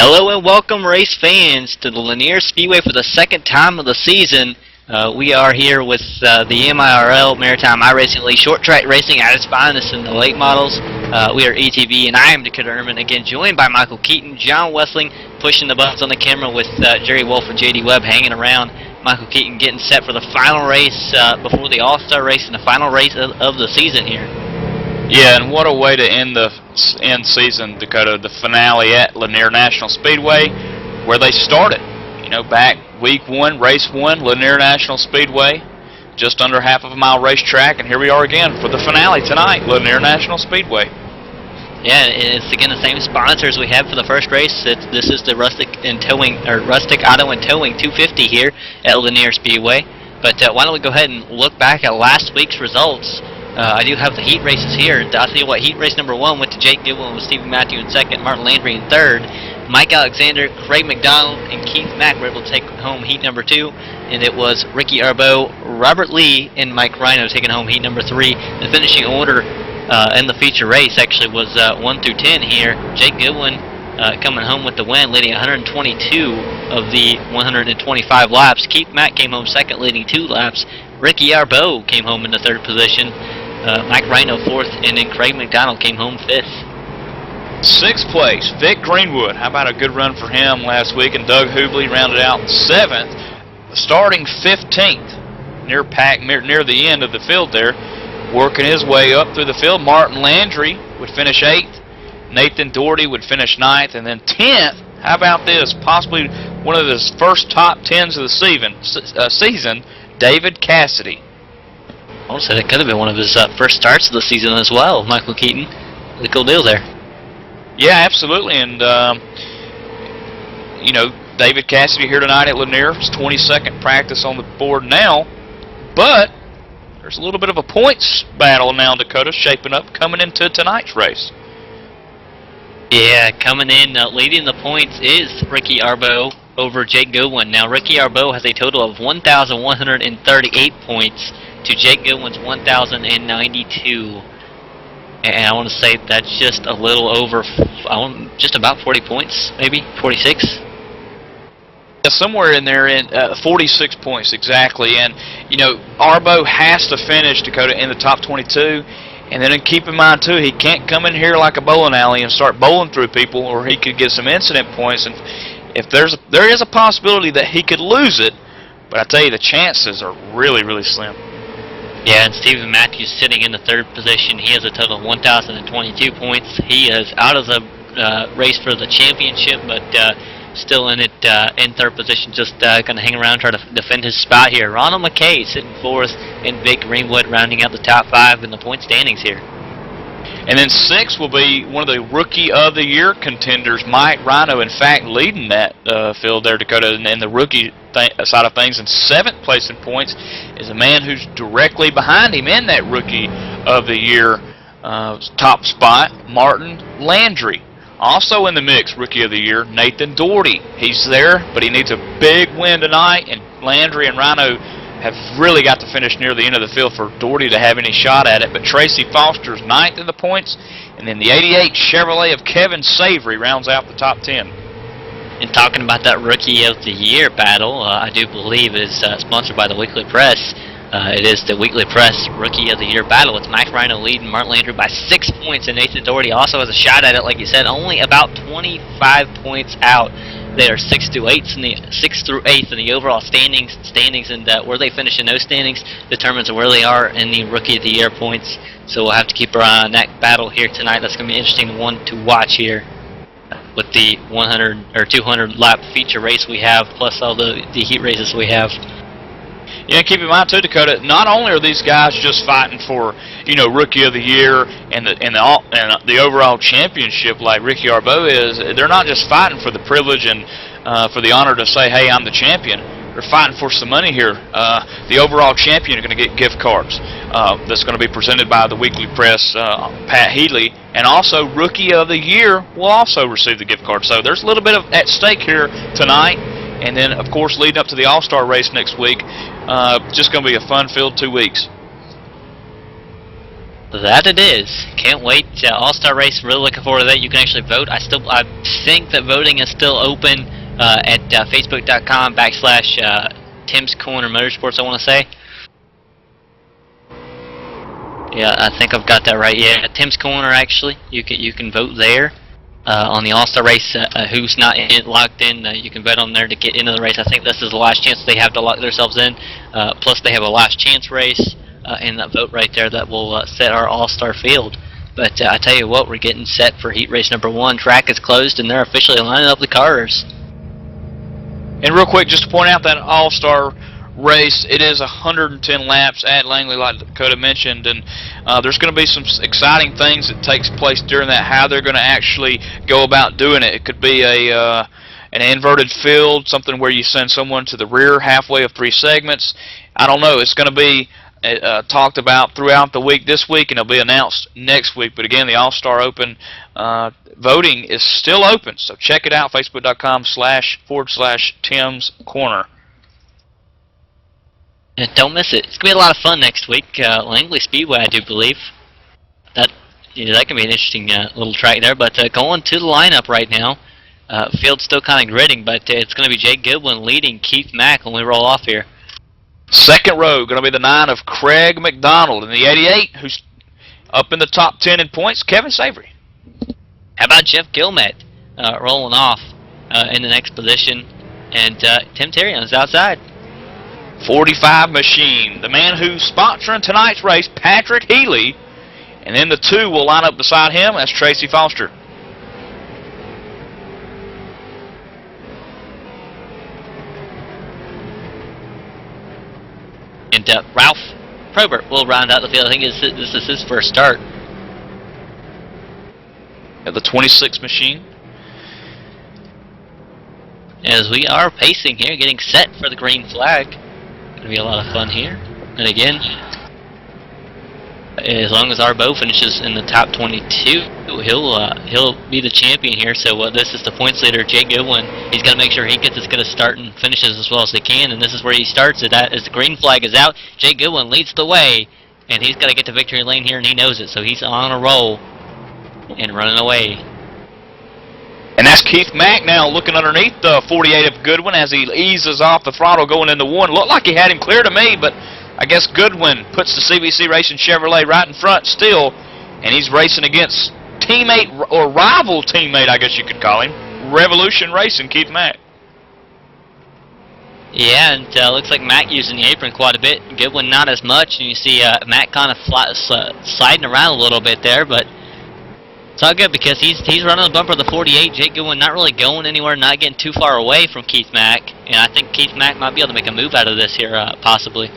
Hello and welcome, race fans, to the Lanier Speedway for the second time of the season. We are here with the MIRL Maritime iRacing League short track racing at its finest in the late models. We are ETV, and I am Dakota Ehrman, again joined by Michael Keaton, John Wessling pushing the buttons on the camera with Jerry Wolf and JD Webb hanging around. Michael Keaton getting set for the final race before the All-Star race and the final race of the season here. Yeah, and what a way to end the season, Dakota. The finale at Lanier National Speedway, where they started. You know, back week one, race one, Lanier National Speedway, just under half of a mile racetrack, and here we are again for the finale tonight, Lanier National Speedway. Yeah, it's again the same sponsors we had for the first race. This is the Rustic Auto and Towing 250 here at Lanier Speedway. But why don't we go ahead and look back at last week's results? I do have the heat races here. I'll tell you what, heat race number 1 went to Jake Goodwin with Stephen Matthew in second, Martin Landry in third. Mike Alexander, Craig McDonald, and Keith Mack were able to take home heat number 2. And it was Ricky Arbeau, Robert Lee, and Mike Rhino taking home heat number 3. The finishing order in the feature race actually was 1 through 10 here. Jake Goodwin coming home with the win, leading 122 of the 125 laps. Keith Mack came home second, leading 2 laps. Ricky Arbeau came home in the third position. Mike Rhino fourth, and then Craig McDonald came home fifth. Sixth place, Vic Greenwood. How about a good run for him last week? And Doug Hubley rounded out seventh, starting 15th, near the end of the field there, working his way up through the field. Martin Landry would finish 8th. Nathan Doherty would finish 9th, and then 10th. How about this? Possibly one of his first top 10s of the season, David Cassidy. I want to say that could have been one of his first starts of the season as well, Michael Keaton. Really cool deal there. Yeah, absolutely, and you know, David Cassidy here tonight at Lanier. His 22nd practice on the board now, but there's a little bit of a points battle now, Dakota, shaping up coming into tonight's race. Yeah, coming in leading the points is Ricky Arbeau over Jake Goodwin. Now, Ricky Arbeau has a total of 1,138 points to Jake Goodwin's 1,092. And I want to say that's just a little over, just about 40 points, maybe 46. Yeah, somewhere in there, in 46 points exactly. And you know, Arbeau has to finish, Dakota, in the top 22. And then keep in mind too, he can't come in here like a bowling alley and start bowling through people, or he could get some incident points. And if there is a possibility that he could lose it, but I tell you, the chances are really, really slim. Yeah, and Stephen Matthews sitting in the third position. He has a total of 1,022 points. He is out of the race for the championship, but still in it in third position, just going to hang around, try to defend his spot here. Ronald McKay sitting fourth, and Vic Greenwood rounding out the top 5 in the point standings here. And then 6 will be one of the Rookie of the Year contenders, Mike Rhino, in fact, leading that field there, Dakota, and the rookie side of things. In 7th place in points is a man who's directly behind him in that Rookie of the Year top spot, Martin Landry. Also in the mix, Rookie of the Year, Nathan Doherty. He's there, but he needs a big win tonight, and Landry and Rhino have really got to finish near the end of the field for Doherty to have any shot at it. But Tracy Foster's 9th in the points, and then the 88 Chevrolet of Kevin Savory rounds out the top 10. And talking about that Rookie of the Year battle, I do believe is sponsored by the Weekly Press. It is the Weekly Press Rookie of the Year battle. It's Mike Rhino leading Martin Landry by 6 points, and Nathan Doherty also has a shot at it, like you said, only about 25 points out. They are 6th through 8th in the overall standings, and where they finish in those standings determines where they are in the Rookie of the Year points. So we'll have to keep our eye on that battle here tonight. That's going to be an interesting one to watch here with the 100 or 200 lap feature race we have, plus all the heat races we have. Yeah, keep in mind too, Dakota, not only are these guys just fighting for, you know, Rookie of the Year and the overall championship like Ricky Arbeau is, they're not just fighting for the privilege and for the honor to say, hey, I'm the champion. They're fighting for some money here. The overall champion is going to get gift cards that's going to be presented by the Weekly Press, Pat Healy, and also Rookie of the Year will also receive the gift card. So there's a little bit at stake here tonight. And then, of course, leading up to the All-Star race next week, just going to be a fun-filled 2 weeks. That it is. Can't wait. All-Star Race, really looking forward to that. You can actually vote. I think that voting is still open at facebook.com/Tim's Corner Motorsports, I want to say. Yeah, I think I've got that right. Yeah, Tim's Corner, actually. You can vote there on the All-Star Race. Who's not locked in, you can vote on there to get into the race. I think this is the last chance they have to lock themselves in. Plus, they have a last chance race. In that vote right there that will set our all-star field. But I tell you what, we're getting set for heat race number 1. Track is closed and they're officially lining up the cars. And real quick, just to point out that all-star race, it is 110 laps at Langley, like Dakota mentioned, and there's going to be some exciting things that takes place during that, how they're going to actually go about doing it. It could be an inverted field, something where you send someone to the rear halfway of 3 segments. I don't know. It's going to be talked about throughout the week this week, and it'll be announced next week. But again, the All-Star Open voting is still open, so check it out, facebook.com//Tim's Corner. Don't miss it. It's going to be a lot of fun next week. Langley Speedway, I do believe. That can be an interesting little track there. But going to the lineup right now, field's still kind of gritting, but it's going to be Jake Goodwin leading Keith Mack when we roll off here. Second row, going to be the 9 of Craig McDonald. And the 88, who's up in the top 10 in points, Kevin Savory. How about Jeff Gilmet rolling off in the next position? And Tim Terry on his outside. 45 Machine, the man who's sponsoring tonight's race, Patrick Healy. And then the 2 will line up beside him. That's Tracy Foster. And Ralph Probert will round out the field. I think this is his first start. The 26 Machine. As we are pacing here, getting set for the green flag. Going to be a lot of fun here. And again, as long as Arbo finishes in the top 22, he'll be the champion here. So this is the points leader, Jake Goodwin. He's got to make sure he gets as good a start and finishes as well as he can. And this is where he starts it. As the green flag is out, Jake Goodwin leads the way, and he's got to get to victory lane here, and he knows it. So he's on a roll and running away. And that's Keith Mack now looking underneath the 48 of Goodwin as he eases off the throttle going into 1. Looked like he had him clear to me, but I guess Goodwin puts the CBC Racing Chevrolet right in front still, and he's racing against teammate or rival teammate, I guess you could call him, Revolution Racing, Keith Mack. Yeah, and looks like Mack using the apron quite a bit. Goodwin not as much, and you see Mack kind of sliding around a little bit there, but it's all good because he's running the bumper of the 48. Jake Goodwin not really going anywhere, not getting too far away from Keith Mack, and I think Keith Mack might be able to make a move out of this here, possibly.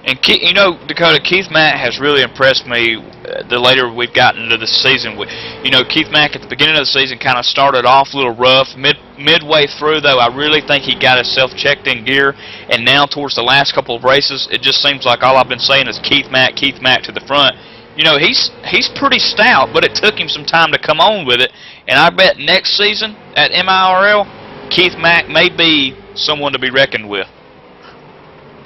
And you know, Dakota, Keith Mack has really impressed me the later we've gotten into the season. You know, Keith Mack at the beginning of the season kind of started off a little rough. Midway through, though, I really think he got himself checked in gear. And now towards the last couple of races, it just seems like all I've been saying is Keith Mack to the front. You know, he's pretty stout, but it took him some time to come on with it. And I bet next season at MIRL, Keith Mack may be someone to be reckoned with.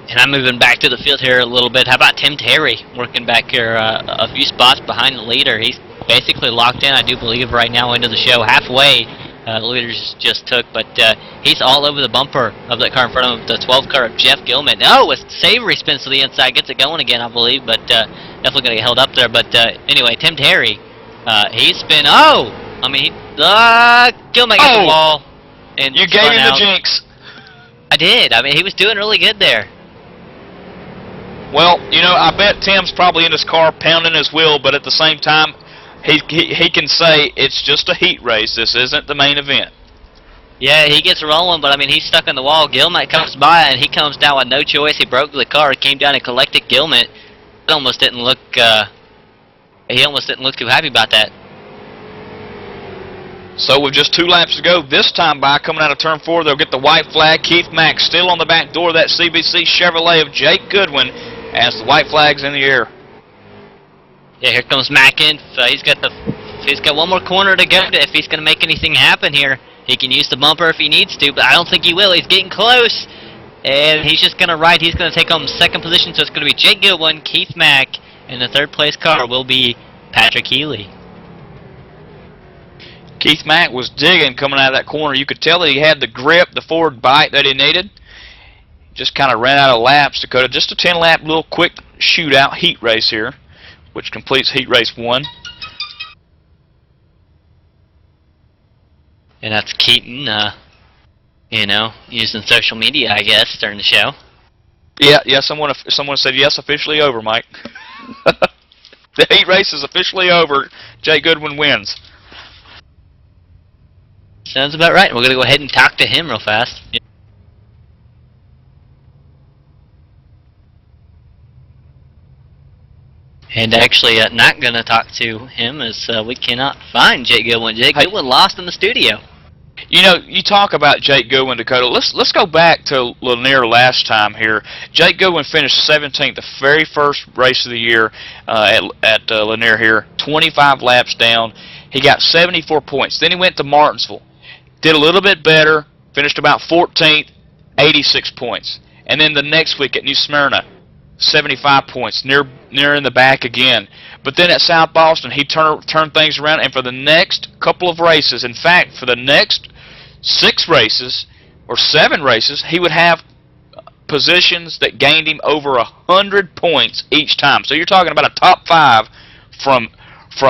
And I'm moving back to the field here a little bit. How about Tim Terry working back here a few spots behind the leader? He's basically locked in, I do believe, right now into the show. Halfway, the leader just took, but he's all over the bumper of that car in front of him, the 12 car of Jeff Gilmet. Oh, a Savory spins to the inside, gets it going again, I believe, but definitely going to get held up there. But anyway, Tim Terry, he's been, Gilmet gets the wall. And you gave him the jinx. I did. I mean, he was doing really good there. Well, you know, I bet Tim's probably in his car pounding his wheel, but at the same time, he can say it's just a heat race. This isn't the main event. Yeah, he gets rolling, but I mean, he's stuck in the wall. Gilmet comes by, and he comes down with no choice. He broke the car. He came down and collected Gilmet. He almost didn't look too happy about that. So with just 2 laps to go, this time by coming out of turn 4, they'll get the white flag. Keith Mack still on the back door of that CBC Chevrolet of Jake Goodwin as the white flag's in the air. Yeah, here comes Mack in. He's got one more corner to go if he's going to make anything happen here. He can use the bumper if he needs to, but I don't think he will. He's getting close, and he's just going to ride. He's going to take home second position, so it's going to be Jake Goodwin, Keith Mack, and the third place car will be Patrick Healy. Keith Mack was digging coming out of that corner. You could tell that he had the grip, the forward bite that he needed. Just kind of ran out of laps, Dakota. Just a 10-lap little quick shootout heat race here, which completes heat race 1. And that's Keaton, you know, using social media, I guess, during the show. Yeah, someone said yes, officially over, Mike. The heat race is officially over. Jake Goodwin wins. Sounds about right. We're going to go ahead and talk to him real fast. And actually, not going to talk to him as we cannot find Jake Goodwin. Jake Goodwin lost in the studio. You know, you talk about Jake Goodwin, Dakota. Let's go back to Lanier last time here. Jake Goodwin finished 17th, the very first race of the year at Lanier here. 25 laps down. He got 74 points. Then he went to Martinsville. Did a little bit better. Finished about 14th, 86 points. And then the next week at New Smyrna, 75 points, near in the back again. But then at South Boston, he turned things around, and for the next couple of races, in fact, for the next 6 races or 7 races, he would have positions that gained him over 100 points each time. So you're talking about a top 5 from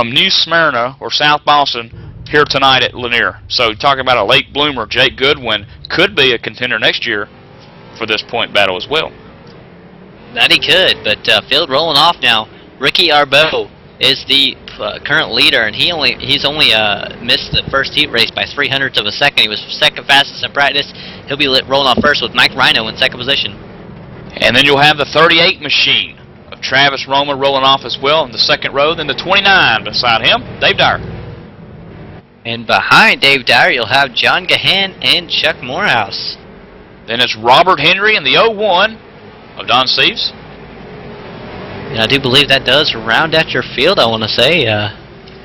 New Smyrna or South Boston here tonight at Lanier. So you're talking about a late bloomer. Jake Goodwin could be a contender next year for this point battle as well. That he could, but field rolling off now. Ricky Arbeau is the current leader, and he's only missed the first heat race by 0.03 of a second. He was second fastest in practice. He'll be rolling off first with Mike Rhino in second position. And then you'll have the 38 machine of Travis Roma rolling off as well in the second row. Then the 29 beside him, Dave Dyer. And behind Dave Dyer, you'll have John Gahan and Chuck Morehouse. Then it's Robert Henry in the 01 of Don Steeves. And I do believe that does round out your field, I want to say.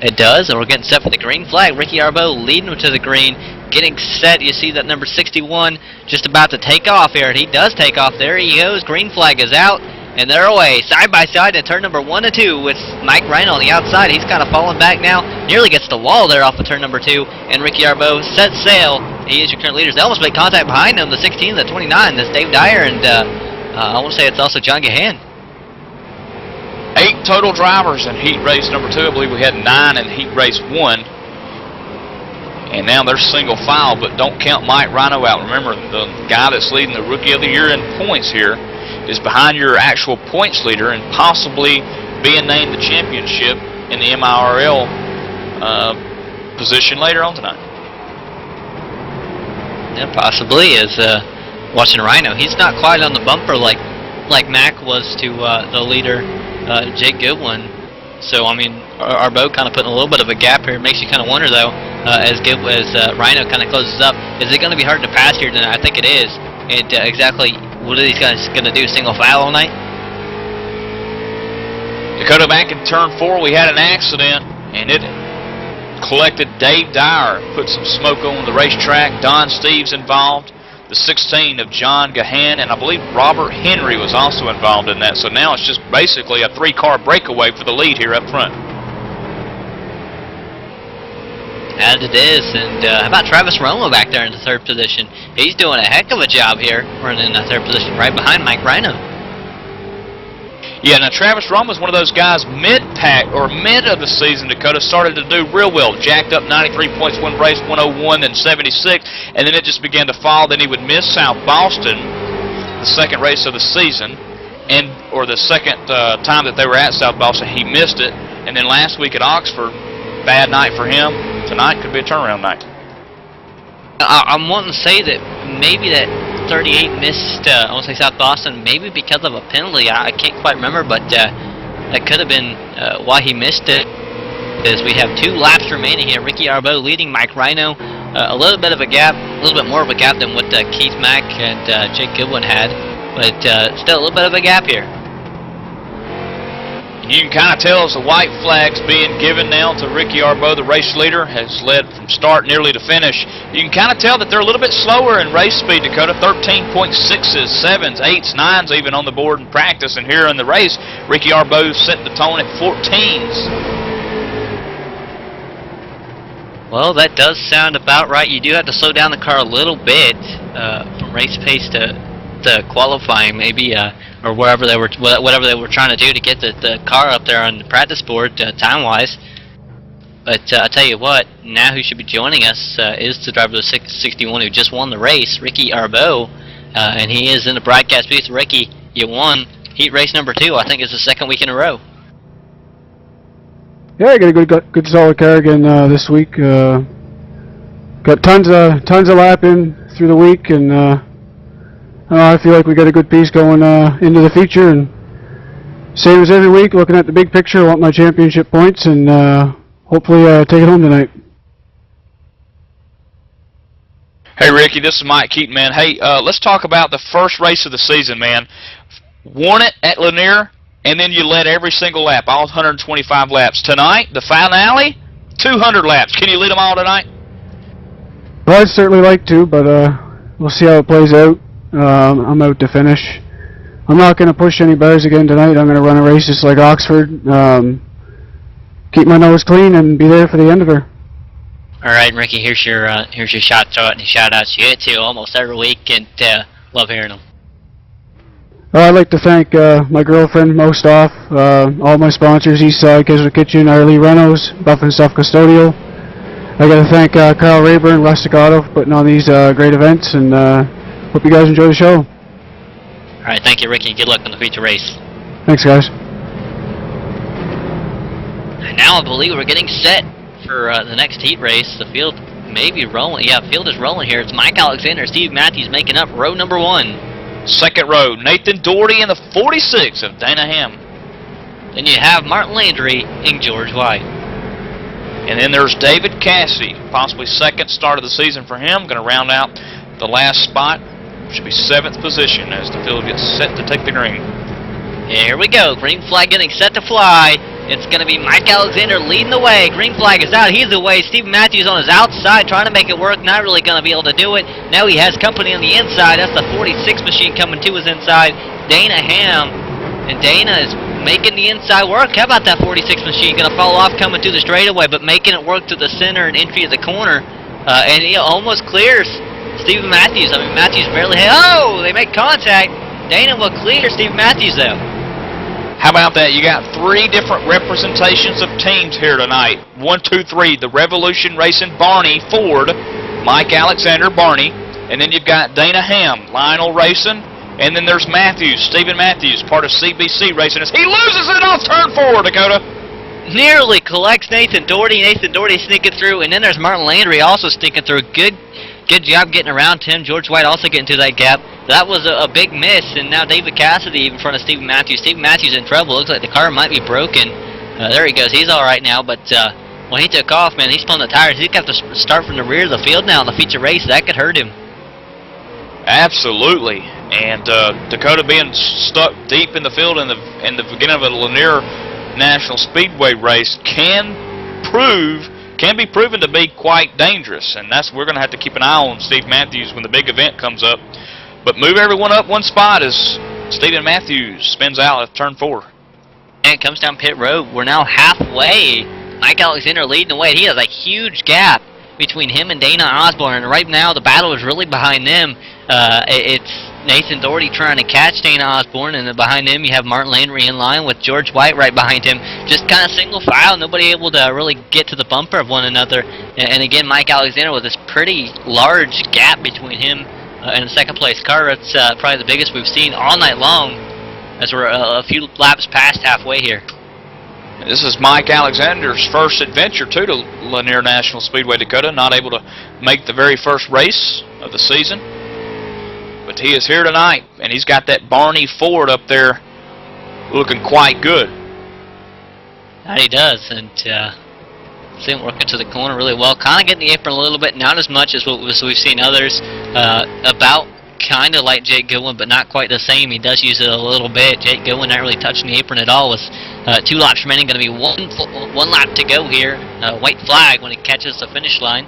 It does, and we're getting set for the green flag. Ricky Arbeau leading to the green, getting set. You see that number 61 just about to take off here, and he does take off. There he goes. Green flag is out, and they're away side by side in turn number 1 and 2 with Mike Rhino on the outside. He's kind of falling back now. Nearly gets the wall there off of turn number 2, and Ricky Arbeau sets sail. He is your current leader. They almost made contact behind him, the 16, the 29. That's Dave Dyer, and I want to say it's also John Gahan. 8 total drivers in heat race number 2. I believe we had 9 in heat race 1. And now they're single file, but don't count Mike Rhino out. Remember, the guy that's leading the Rookie of the Year in points here is behind your actual points leader and possibly being named the championship in the MIRL position later on tonight. Yeah, possibly. As watching Rhino, he's not quite on the bumper like Mac was to the leader, Jake Goodwin. So, I mean, Arbeau kind of putting a little bit of a gap here. It makes you kind of wonder, though, as Rhino kind of closes up, is it going to be hard to pass here tonight? I think it is. And exactly what are these guys going to do, single file all night? Dakota, back in turn 4, we had an accident, and it collected Dave Dyer, put some smoke on the racetrack. Don Steeves involved. The 16 of John Gahan, and I believe Robert Henry was also involved in that. So now it's just basically a 3-car breakaway for the lead here up front. As it is, and how about Travis Roma back there in the 3rd position? He's doing a heck of a job here, running in the 3rd position, right behind Mike Rhino. Yeah, now Travis Roma was one of those guys mid-pack or mid of the season. Dakota started to do real well, jacked up 93 points one race, 101, then 76, and then it just began to fall. Then he would miss South Boston, the 2nd race of the season, or the 2nd time that they were at South Boston, he missed it. And then last week at Oxford, bad night for him. Tonight could be a turnaround night. I'm wanting to say that maybe that 38 missed, I want to say South Boston, maybe because of a penalty. I can't quite remember, but that could have been why he missed it. As we have 2 laps remaining here. Ricky Arbeau leading Mike Rhino. A little bit of a gap, a little bit more of a gap than what Keith Mack and Jake Goodwin had, but still a little bit of a gap here. You can kind of tell as the white flag's being given now to Ricky Arbeau, the race leader, has led from start nearly to finish. You can kind of tell that they're a little bit slower in race speed, Dakota. 13.6s, 7s, 8s, 9s even on the board in practice. And here in the race, Ricky Arbeau set the tone at 14s. Well, that does sound about right. You do have to slow down the car a little bit from race pace to qualifying, maybe, or whatever they were trying to do to get the car up there on the practice board time-wise. But I tell you what, now who should be joining us is the driver of the 61 who just won the race, Ricky Arbeau, and he is in the broadcast booth. Ricky, you won heat race number 2. I think it's the second week in a row. Yeah, I got a good solid car again this week. Got tons of lapping through the week, and I feel like we got a good piece going into the feature. And same as every week, looking at the big picture. I want my championship points, and hopefully take it home tonight. Hey Ricky, this is Mike Keaton, man. Hey, let's talk about the first race of the season, man. Won it at Lanier. And then you led every single lap, all 125 laps. Tonight, the finale, 200 laps. Can you lead them all tonight? Well, I'd certainly like to, but we'll see how it plays out. I'm out to finish. I'm not going to push any bars again tonight. I'm going to run a race just like Oxford. Keep my nose clean and be there for the end of her. All right, Ricky, here's your shout-outs. You get to almost every week, and love hearing them. I'd like to thank my girlfriend, Most Off, all my sponsors, Eastside Keswick Kitchen, Arlie Reynolds, Buff and Stuff Custodial. I got to thank Kyle Rayburn, Rustic Auto for putting on these great events, and hope you guys enjoy the show. All right, thank you, Ricky. Good luck on the feature race. Thanks, guys. And now I believe we're getting set for the next heat race. The field may be rolling. Yeah, field is rolling here. It's Mike Alexander, Steve Matthews making up row number 1. Second row, Nathan Doherty in the 46 of Dana Hamm. Then you have Martin Landry and George White. And then there's David Cassidy, possibly second start of the season for him. Going to round out the last spot. Should be 7th position as the field gets set to take the green. Here we go. Green flag getting set to fly. It's going to be Mike Alexander leading the way. Green flag is out. He's away. Steve Matthews on his outside trying to make it work. Not really going to be able to do it. Now he has company on the inside. That's the 46 machine coming to his inside. Dana Hamm. And Dana is making the inside work. How about that 46 machine? Going to fall off coming through the straightaway, but making it work to the center and entry of the corner. And he almost clears Steve Matthews. I mean, Matthews barely hit. Oh, they make contact. Dana will clear Steve Matthews, though. How about that? You got 3 different representations of teams here tonight. 1, 2, 3. The Revolution Racing Barney Ford, Mike Alexander Barney, and then you've got Dana Hamm, Lionel Racing, and then there's Matthews, Stephen Matthews, part of CBC Racing. As he loses it off turn 4, Dakota. Nearly collects Nathan Doherty. Nathan Doherty sneaking through, and then there's Martin Landry also sneaking through. Good job getting around him. George White also getting through that gap. That was a big miss, and now David Cassidy in front of Stephen Matthews. Stephen Matthews in trouble. Looks like the car might be broken. There he goes. He's all right now, but when he took off, man, he spun the tires. He's got to start from the rear of the field now in the feature race. That could hurt him. Absolutely. And Dakota being stuck deep in the field in the beginning of a Lanier National Speedway race can be proven to be quite dangerous, and we're going to have to keep an eye on Steve Matthews when the big event comes up. But move everyone up one spot as Stephen Matthews spins out at turn 4. And it comes down pit road. We're now halfway. Mike Alexander leading the way. He has a huge gap between him and Dana Osborne, and right now the battle is really behind them. It's Nathan Doherty trying to catch Dana Osborne, and then behind him you have Martin Landry in line with George White right behind him. Just kind of single file, nobody able to really get to the bumper of one another. And again, Mike Alexander with this pretty large gap between him and the second place car. That's probably the biggest we've seen all night long, as we're a few laps past halfway here. This is Mike Alexander's first adventure to Lanier National Speedway, Dakota. Not able to make the very first race of the season, but he is here tonight, and he's got that Barney Ford up there looking quite good. That he does, and see him working to the corner really well. Kind of getting the apron a little bit, not as much as what we've seen others. About kind of like Jake Goodwin, but not quite the same. He does use it a little bit. Jake Goodwin not really touching the apron at all with 2 laps remaining. Going to be one lap to go here. White flag when he catches the finish line.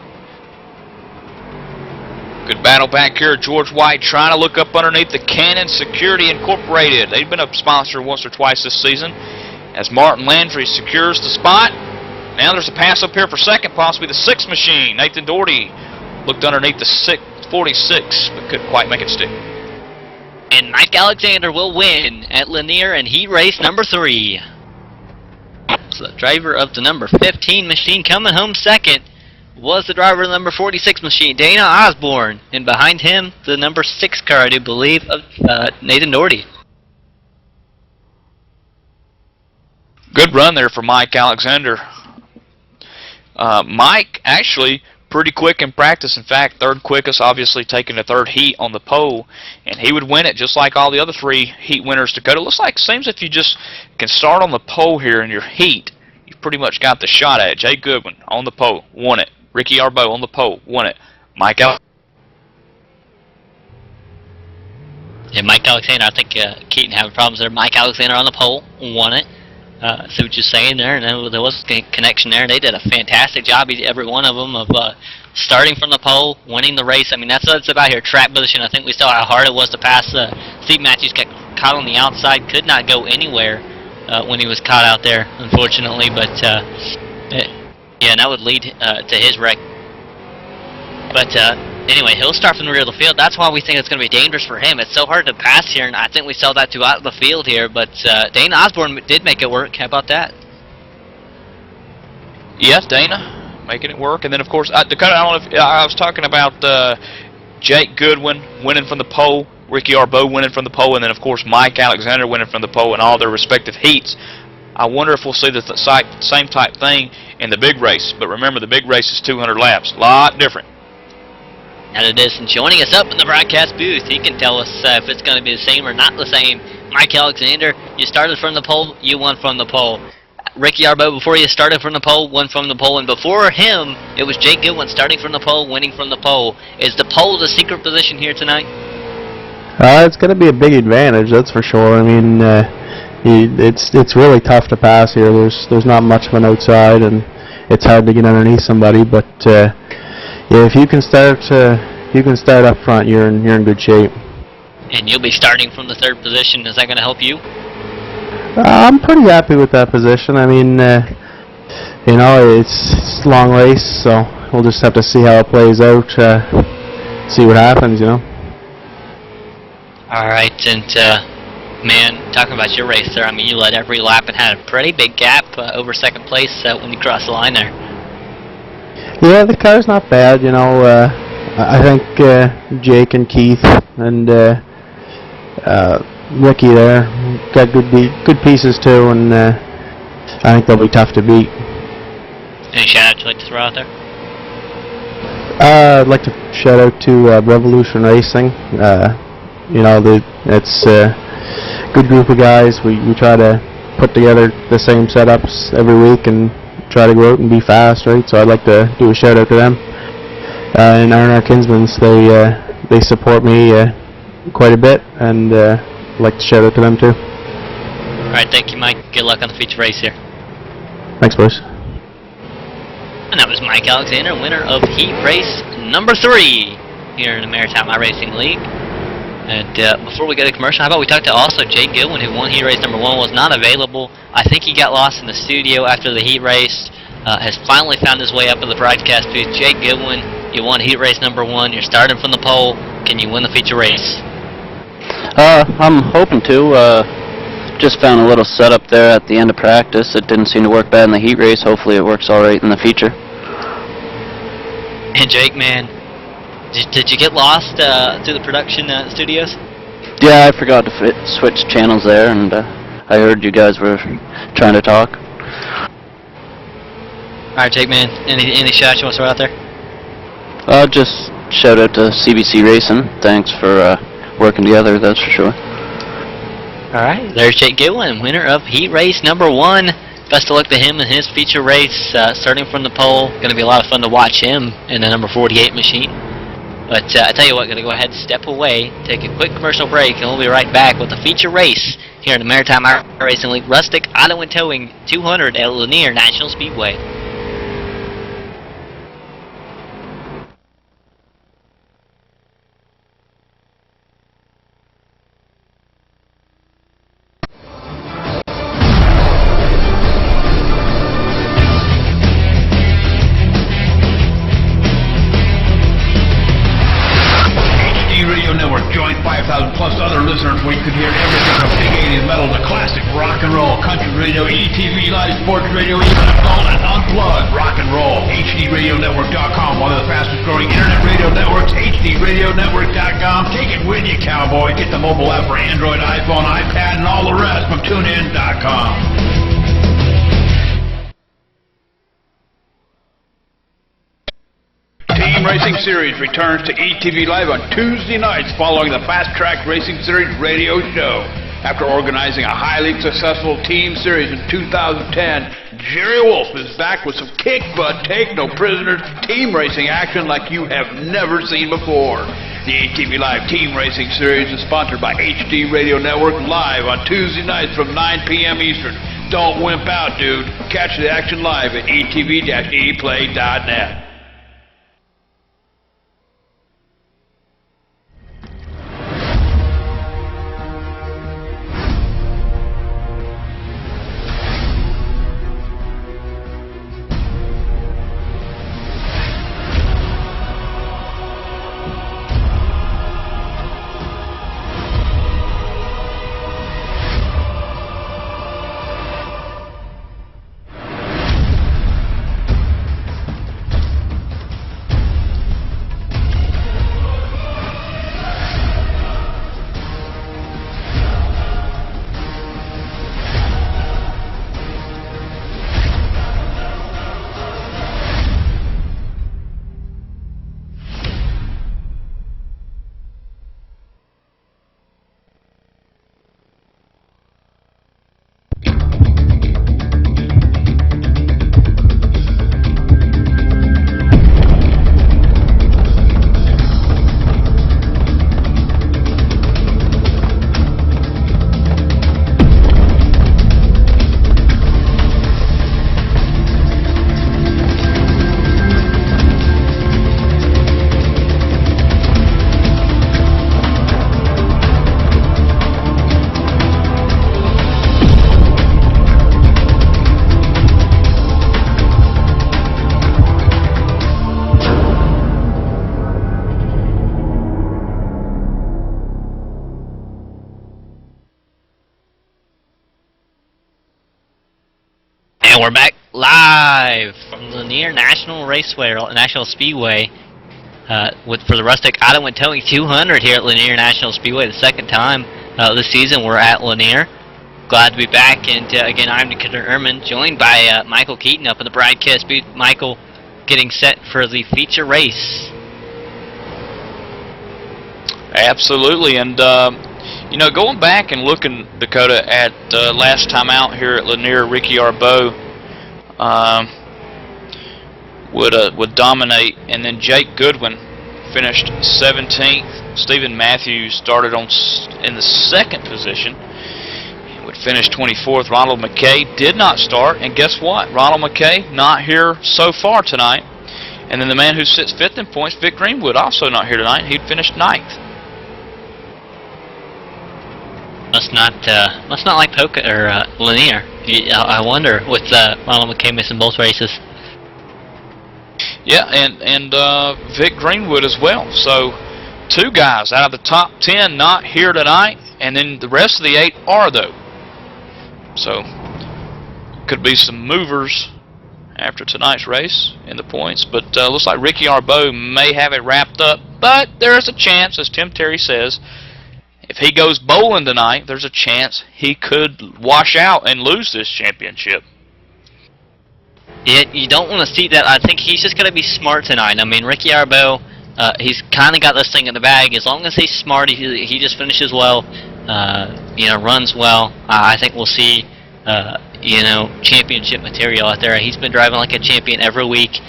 Good battle back here. George White trying to look up underneath the Cannon Security Incorporated. They've been a sponsor once or twice this season. As Martin Landry secures the spot. Now there's a pass up here for second, possibly the 6th machine. Nathan Doherty looked underneath the 46, but couldn't quite make it stick. And Mike Alexander will win at Lanier in heat race number 3. So the driver of the number 15 machine coming home second was the driver of the number 46 machine, Dana Osborne. And behind him, the number 6 car, I do believe, of Nathan Doherty. Good run there for Mike Alexander. Mike actually pretty quick in practice. In fact, 3rd quickest, obviously taking the 3rd heat on the pole, and he would win it just like all the other 3 heat winners. Dakota, looks like seems if you just can start on the pole here in your heat, you've pretty much got the shot at it. Jay Goodwin on the pole, won it. Ricky Arbeau on the pole, won it. Mike Alexander, I think Keaton having problems there. Mike Alexander on the pole, won it. See what you're saying there, and there was a connection there. They did a fantastic job, every one of them, of starting from the pole, winning the race. I mean, that's what it's about here, track position. I think we saw how hard it was to pass Steve Matthews. Got caught on the outside, could not go anywhere when he was caught out there, unfortunately. But, yeah, and that would lead to his wreck. But, anyway, he'll start from the rear of the field. That's why we think it's going to be dangerous for him. It's so hard to pass here, and I think we saw that throughout the field here. But Dana Osborne did make it work. How about that? Yes, Dana making it work. And then, of course, Dakota, I don't know if I was talking about Jake Goodwin winning from the pole, Ricky Arbeau winning from the pole, and then, of course, Mike Alexander winning from the pole in all their respective heats. I wonder if we'll see the same type thing in the big race. But remember, the big race is 200 laps. A lot different. And it is. And joining us up in the broadcast booth, he can tell us if it's going to be the same or not the same. Mike Alexander, you started from the pole, you won from the pole. Ricky Arbeau, before you started from the pole, won from the pole. And before him, it was Jake Goodwin starting from the pole, winning from the pole. Is the pole the secret position here tonight? It's going to be a big advantage, that's for sure. I mean, it's really tough to pass here. There's not much of an outside, and it's hard to get underneath somebody. But yeah, if you can start up front, you're in good shape. And you'll be starting from the 3rd position. Is that going to help you? I'm pretty happy with that position. I mean, you know, it's a long race, so we'll just have to see how it plays out, see what happens, you know. All right, and man, talking about your race there, I mean, you led every lap and had a pretty big gap over 2nd place when you crossed the line there. Yeah, the car's not bad, you know. I think Jake and Keith and Ricky there got good pieces too, and I think they'll be tough to beat. Any shout out you'd like to throw out there? I'd like to shout out to Revolution Racing. You know, it's a good group of guys. We try to put together the same setups every week and try to go out and be fast, right? So I'd like to do a shout out to them. And R&R Kinsman's, they support me quite a bit, and I'd like to shout out to them too. Alright, thank you, Mike. Good luck on the feature race here. Thanks, boys. And that was Mike Alexander, winner of heat race number 3 here in the Maritime iRacing League. And before we go to commercial, how about we talk to also Jake Goodwin, who won heat race number 1, was not available. I think he got lost in the studio after the heat race, has finally found his way up in the broadcast booth. Jake Goodwin, you won heat race number 1. You're starting from the pole. Can you win the feature race? I'm hoping to. Just found a little setup there at the end of practice. It didn't seem to work bad in the heat race. Hopefully it works all right in the feature. And Jake, man, did you get lost through the production studios? Yeah, I forgot to switch channels there, and I heard you guys were trying to talk. Alright, Jake, man, any shots you want to throw out there? Just shout out to CBC Racing. Thanks for working together, that's for sure. Alright, there's Jake Goodwin, winner of heat race number 1. Best of luck to him in his feature race, starting from the pole. Going to be a lot of fun to watch him in the number 48 machine. But I tell you what, going to go ahead and step away, take a quick commercial break, and we'll be right back with the feature race here in the Maritime Racing League Rustic Auto and Towing 200 at Lanier National Speedway. Join 5,000 plus other listeners where you can hear everything from big 80s metal to classic rock and roll, country radio, ETV, live sports radio, even adult and unplugged rock and roll. HDRadioNetwork.com, one of the fastest growing internet radio networks. HDRadioNetwork.com. Take it with you, cowboy. Get the mobile app for Android, iPhone, iPad, and all the rest from TuneIn.com. Team Racing Series returns to ETV Live on Tuesday nights following the Fast Track Racing Series radio show. After organizing a highly successful team series in 2010, Jerry Wolf is back with some kick butt, take no prisoners, team racing action like you have never seen before. The ETV Live Team Racing Series is sponsored by HD Radio Network live on Tuesday nights from 9 p.m. Eastern. Don't wimp out, dude. Catch the action live at etv-eplay.net. And we're back live from Lanier National Speedway for the Rustic Auto and Towing 200 here at Lanier National Speedway. The second time this season we're at Lanier. Glad to be back, and again, I'm Dakota Ehrman, joined by Michael Keaton up in the broadcast booth. Michael, getting set for the feature race. Absolutely, and you know, going back and looking, Dakota, at last time out here at Lanier, Ricky Arbeau would dominate, and then Jake Goodwin finished 17th. Stephen Matthews started in the second position, would finish 24th. Ronald McKay did not start, and guess what? Ronald McKay not here so far tonight. And then the man who sits 5th in points, Vic Greenwood, also not here tonight. He finished 9th. Must not like Polka or Lanier. I wonder with Ronald McKay missing both races. Yeah, and Vic Greenwood as well. So 2 guys out of the top 10 not here tonight, and then the rest of the 8 are though. So could be some movers after tonight's race in the points, but looks like Ricky Arbeau may have it wrapped up. But there's a chance, as Tim Terry says, if he goes bowling tonight, there's a chance he could wash out and lose this championship. You don't want to see that. I think he's just going to be smart tonight. I mean, Ricky Arbeau, he's kind of got this thing in the bag. As long as he's smart, he just finishes well, runs well. I think we'll see, championship material out there. He's been driving like a champion every week.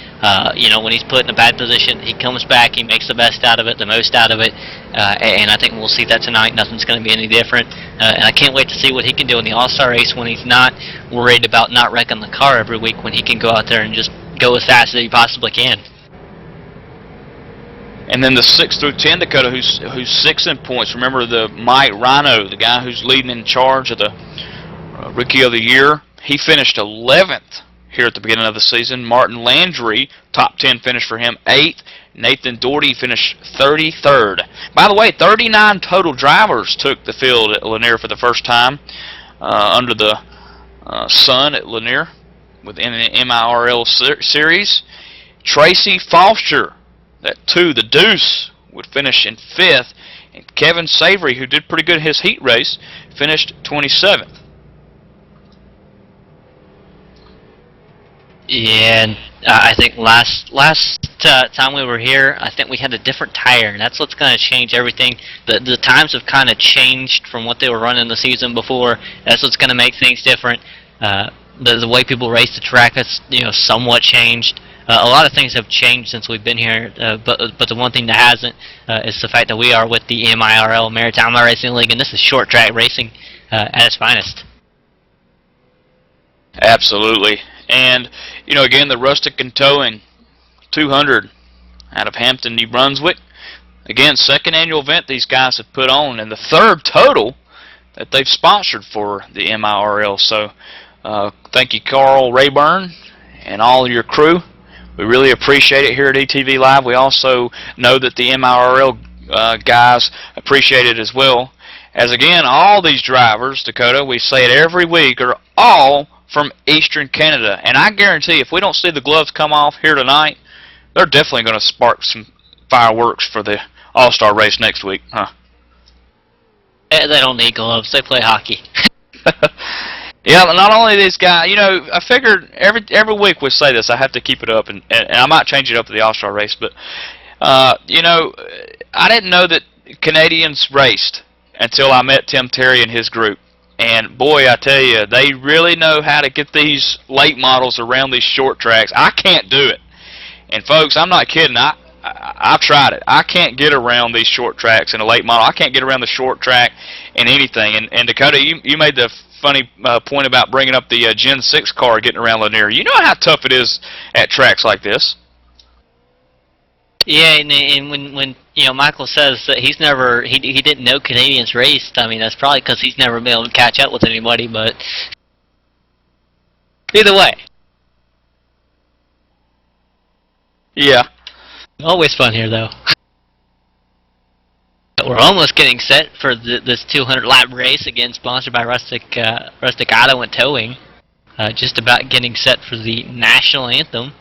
You know, when he's put in a bad position, he comes back, he makes the best out of it, the most out of it, and I think we'll see that tonight. Nothing's going to be any different, and I can't wait to see what he can do in the All-Star race when he's not worried about not wrecking the car every week, when he can go out there and just go as fast as he possibly can. And then the 6 through 10 Dakota, who's 6 in points. Remember the Mike Rhino, the guy who's leading in charge of the Rookie of the Year. He finished 11th here at the beginning of the season. Martin Landry, top 10 finish for him, 8th. Nathan Doherty finished 33rd. By the way, 39 total drivers took the field at Lanier for the first time under the sun at Lanier within the MIRL series. Tracy Foster, that 2, the Deuce, would finish in 5th. And Kevin Savory, who did pretty good in his heat race, finished 27th. Yeah, and I think last time we were here, I think we had a different tire, and that's what's going to change everything. The times have kind of changed from what they were running the season before. That's what's going to make things different. The way people race the track has, you know, somewhat changed. A lot of things have changed since we've been here, but the one thing that hasn't is the fact that we are with the MIRL, Maritime Racing League, and this is short track racing at its finest. Absolutely. And, you know, again, the Rustic and Towing 200 out of Hampton, New Brunswick. Again, 2nd annual event these guys have put on, and the 3rd total that they've sponsored for the MIRL. So, thank you, Carl Rayburn, and all of your crew. We really appreciate it here at ETV Live. We also know that the MIRL guys appreciate it as well. As again, all these drivers, Dakota, we say it every week, are all from Eastern Canada. And I guarantee if we don't see the gloves come off here tonight, they're definitely going to spark some fireworks for the All-Star race next week, huh? They don't need gloves. They play hockey. Yeah, but not only these guys, you know, I figured every week we say this, I have to keep it up, and I might change it up for the All-Star race, but, you know, I didn't know that Canadians raced until I met Tim Terry and his group. And, boy, I tell you, they really know how to get these late models around these short tracks. I can't do it. And, folks, I'm not kidding. I've tried it. I can't get around these short tracks in a late model. I can't get around the short track in anything. And Dakota, you made the funny point about bringing up the Gen 6 car getting around Lanier. You know how tough it is at tracks like this. Yeah, and when you know Michael says that he didn't know Canadians raced, I mean that's probably because he's never been able to catch up with anybody. But either way, yeah, always fun here though. We're almost getting set for this 200 lap race again, sponsored by Rustic Auto and Towing. Just about getting set for the national anthem.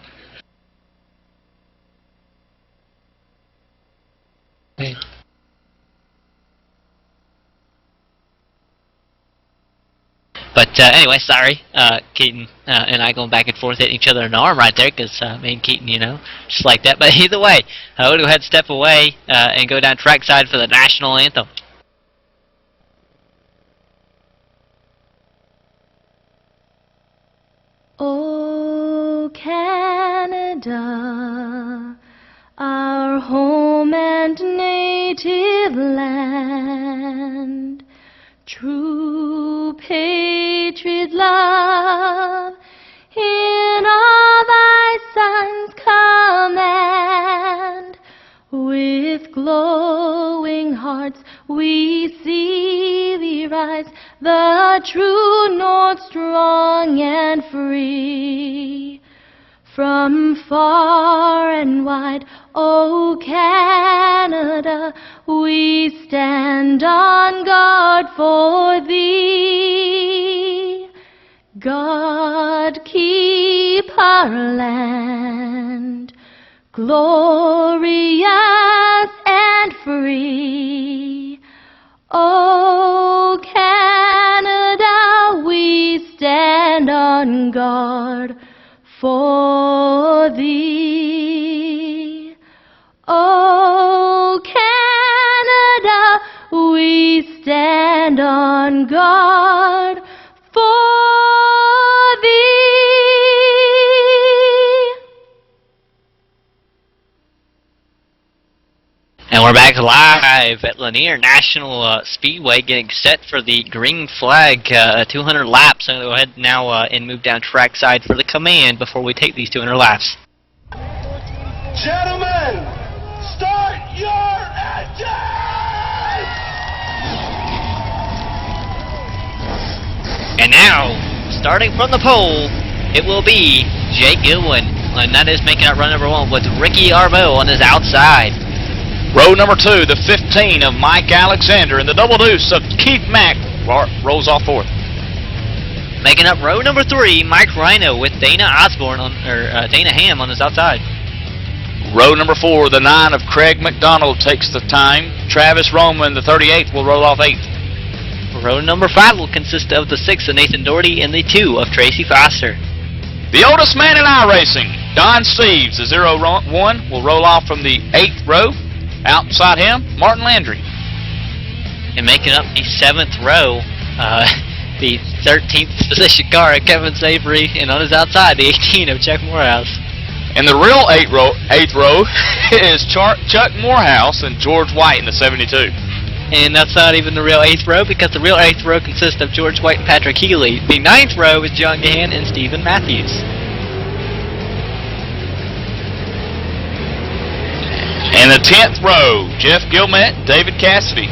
But anyway, sorry, Keaton and I going back and forth hitting each other in the arm right there, because me and Keaton, you know, just like that. But either way, we'll go ahead and step away and go down trackside for the national anthem. Oh, Canada, our home and native land, true patriot love, in all thy sons' command, with glowing hearts we see thee rise, the true north strong and free. From far and wide, O Canada, we stand on guard for thee. God keep our land glorious and free. O Canada, we stand on guard for thee. O Canada, we stand on guard for thee. And we're back live at Lanier National Speedway, getting set for the green flag 200 laps. I'm going to go ahead now and move down trackside for the command before we take these 200 laps. Gentlemen, start your engines! And now, starting from the pole, it will be Jake Goodwin, and that is making up run number 1 with Ricky Arbo on his outside. Row number 2, the 15 of Mike Alexander, and the double deuce of Keith Mack rolls off fourth. Making up row number 3, Mike Rhino with Dana Osborne Dana Ham on his outside. Row number 4, the 9 of Craig McDonald takes the time. Travis Roman, the 38th, will roll off 8th. Row number 5 will consist of the 6 of Nathan Doherty and the 2 of Tracy Foster. The oldest man in iRacing, Don Steeves, the 01, will roll off from the 8th row. Outside him, Martin Landry. And making up the 7th row, the 13th position car of Kevin Savory, and on his outside, the 18 of Chuck Morehouse. And the real 8th row is Chuck Morehouse and George White in the 72. And that's not even the real 8th row, because the real 8th row consists of George White and Patrick Healy. The 9th row is John Gahan and Stephen Matthews. And the 10th row, Jeff Gilmet, David Cassidy.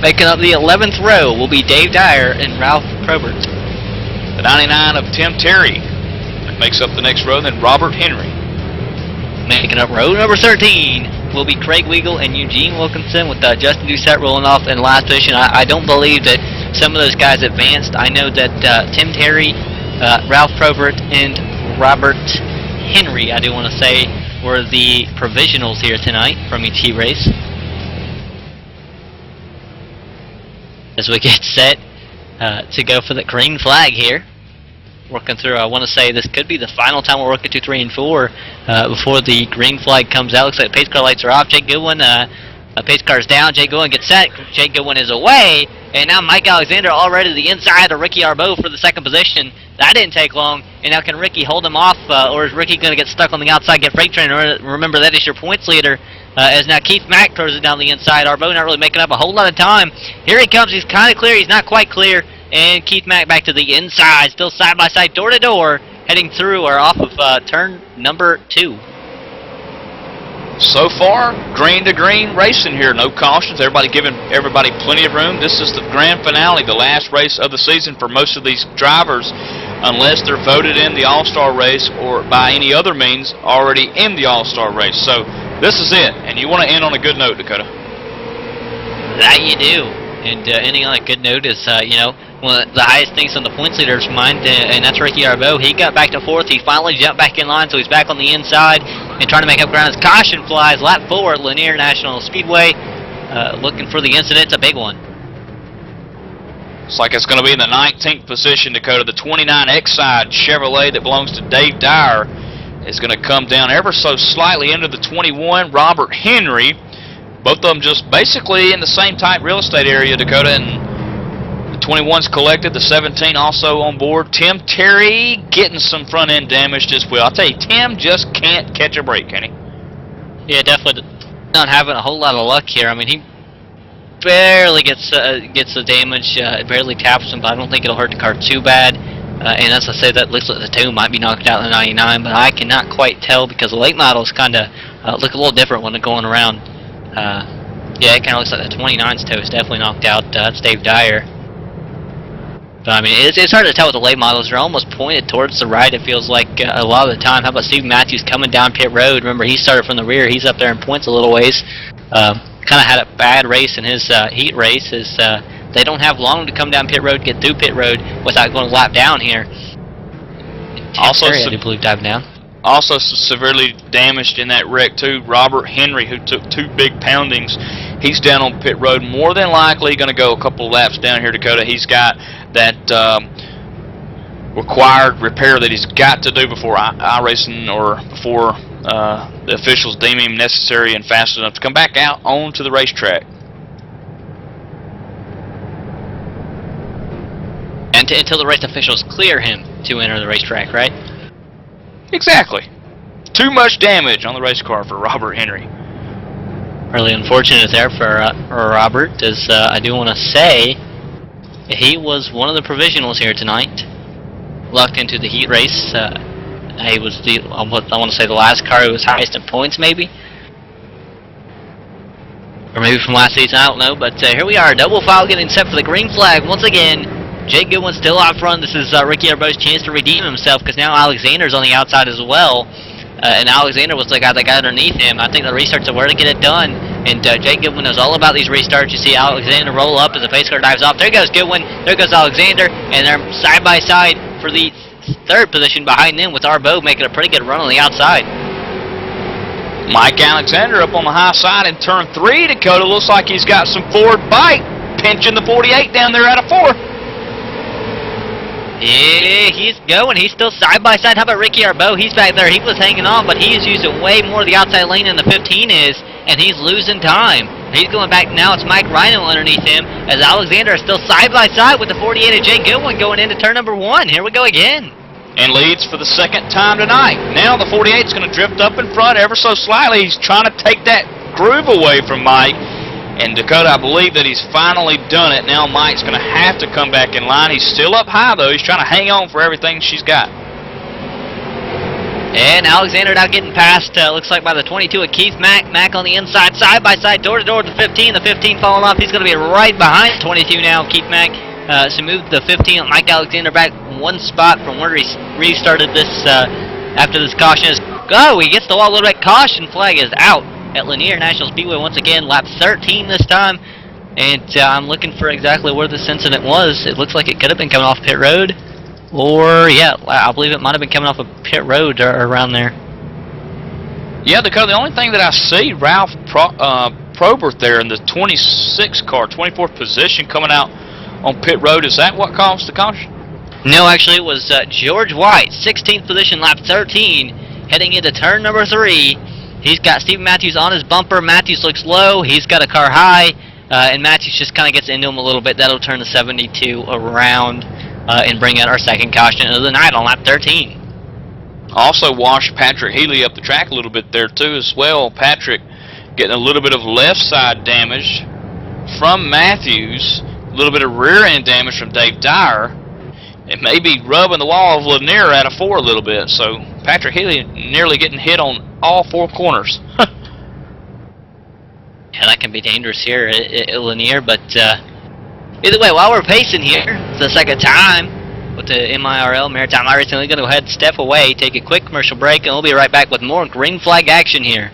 Making up the 11th row will be Dave Dyer and Ralph Probert. The 99 of Tim Terry makes up the next row, then Robert Henry. Making up row number 13 will be Craig Weagle and Eugene Wilkinson, with Justin Doucette rolling off in last position. I don't believe that some of those guys advanced. I know that Tim Terry, Ralph Probert, and Robert Henry, I do want to say, were the provisionals here tonight from each heat race. As we get set to go for the green flag here. Working through, I want to say this could be the final time we're working 2, 3, and 4 before the green flag comes out. Looks like the pace car lights are off. Jake Goodwin, pace car's down. Jake Goodwin gets set. Jake Goodwin is away. And now Mike Alexander already to the inside of Ricky Arbo for the 2nd position. That didn't take long. And now can Ricky hold him off, or is Ricky going to get stuck on the outside, get freight train? Remember, that is your points leader. As now Keith Mack throws it down the inside. Arbo not really making up a whole lot of time. Here he comes. He's kind of clear. He's not quite clear. And Keith Mack back to the inside. Still side by side, door to door, heading through or off of turn number 2. So far, green to green racing here. No cautions. Everybody giving everybody plenty of room. This is the grand finale, the last race of the season for most of these drivers, unless they're voted in the All-Star race or by any other means already in the All-Star race. So this is it, and you want to end on a good note, Dakota. That you do. And ending on a good note is, you know, one of the highest things on the points leader's mind, and that's Ricky Arbo. He got back to 4th. He finally jumped back in line, so he's back on the inside and trying to make up ground as caution flies. Lap 4 at Lanier National Speedway. Looking for the incident. It's a big one. Looks like it's going to be in the 19th position, Dakota. The 29 Exide Chevrolet that belongs to Dave Dyer is going to come down ever so slightly into the 21, Robert Henry. Both of them just basically in the same type real estate area, Dakota, and the 21's collected, the 17 also on board. Tim Terry getting some front end damage as well. I'll tell you, Tim just can't catch a break, can he? Yeah, definitely not having a whole lot of luck here. I mean, he barely gets the damage, barely taps him, but I don't think it'll hurt the car too bad. And as I say, that looks like the 2 might be knocked out in the 99, but I cannot quite tell because the late models kind of look a little different when they're going around. Yeah, it kind of looks like the 29's toe is definitely knocked out. That's Dave Dyer. But I mean, it's hard to tell with the late models. They're almost pointed towards the right, it feels like, a lot of the time. How about Steve Matthews coming down pit road? Remember, he started from the rear. He's up there in points a little ways. Kind of had a bad race in his heat race. They don't have long to come down pit road, get through pit road without going a lap down here. Also, I do believe diving down. Also severely damaged in that wreck too, Robert Henry, who took 2 big poundings. He's down on pit road, more than likely going to go a couple of laps down here, Dakota. He's got that required repair that he's got to do before iRacing or before the officials deem him necessary and fast enough to come back out onto the racetrack. And until the race officials clear him to enter the racetrack, right? Exactly. Too much damage on the race car for Robert Henry. Really unfortunate there for Robert, as I do want to say he was one of the provisionals here tonight. Lucked into the heat race. He was I want to say the last car who was highest in points, maybe? Or maybe from last season, I don't know. But here we are, double file getting set for the green flag once again. Jake Goodwin still out front. This is Ricky Arbeau's chance to redeem himself, because now Alexander's on the outside as well. And Alexander was the guy that got underneath him. I think the restarts are where to get it done. And Jake Goodwin knows all about these restarts. You see Alexander roll up as the pace car dives off. There goes Goodwin. There goes Alexander. And they're side by side for the third position behind them, with Arbeau making a pretty good run on the outside. Mike Alexander up on the high side in turn 3. Dakota looks like he's got some forward bite, pinching the 48 down there out of 4. Yeah, he's going. He's still side by side. How about Ricky Arbeau? He's back there. He was hanging on, but he is using way more of the outside lane than the 15 is, and he's losing time. He's going back now. It's Mike Rhino underneath him, as Alexander is still side by side with the 48 of Jay Goodwin going into turn number 1. Here we go again. And leads for the second time tonight. Now the 48 is going to drift up in front ever so slightly. He's trying to take that groove away from Mike. And Dakota, I believe that he's finally done it. Now Mike's going to have to come back in line. He's still up high, though. He's trying to hang on for everything she's got. And Alexander now getting past, looks like by the 22 of Keith Mack. Mack on the inside, side by side, door to door with the 15. The 15 falling off. He's going to be right behind 22 now, Keith Mack. So moved the 15 Mike Alexander back one spot from where he restarted this after this caution. Oh, he gets the wall a little bit. Caution flag is out at Lanier National Speedway once again, lap 13 this time, and I'm looking for exactly where this incident was. It looks like it could have been coming off pit road, or yeah, I believe it might have been coming off of pit road or around there. Yeah, Dakota, the only thing that I see, Ralph Probert there in the 26 car, 24th position, coming out on pit road. Is that what caused the caution? No, actually it was George White, 16th position, lap 13, heading into turn number 3. He's got Stephen Matthews on his bumper. Matthews looks low. He's got a car high, and Matthews just kind of gets into him a little bit. That'll turn the 72 around and bring out our second caution of the night on lap 13. Also washed Patrick Healy up the track a little bit there too as well. Patrick getting a little bit of left side damage from Matthews, a little bit of rear end damage from Dave Dyer. It may be rubbing the wall of Lanier out of 4 a little bit, so Patrick Healy nearly getting hit on all 4 corners. Yeah, that can be dangerous here at Lanier, but either way, while we're pacing here, it's the second time with the MIRL, Maritime iRacing. We're going to go ahead and step away, take a quick commercial break, and we'll be right back with more green flag action here.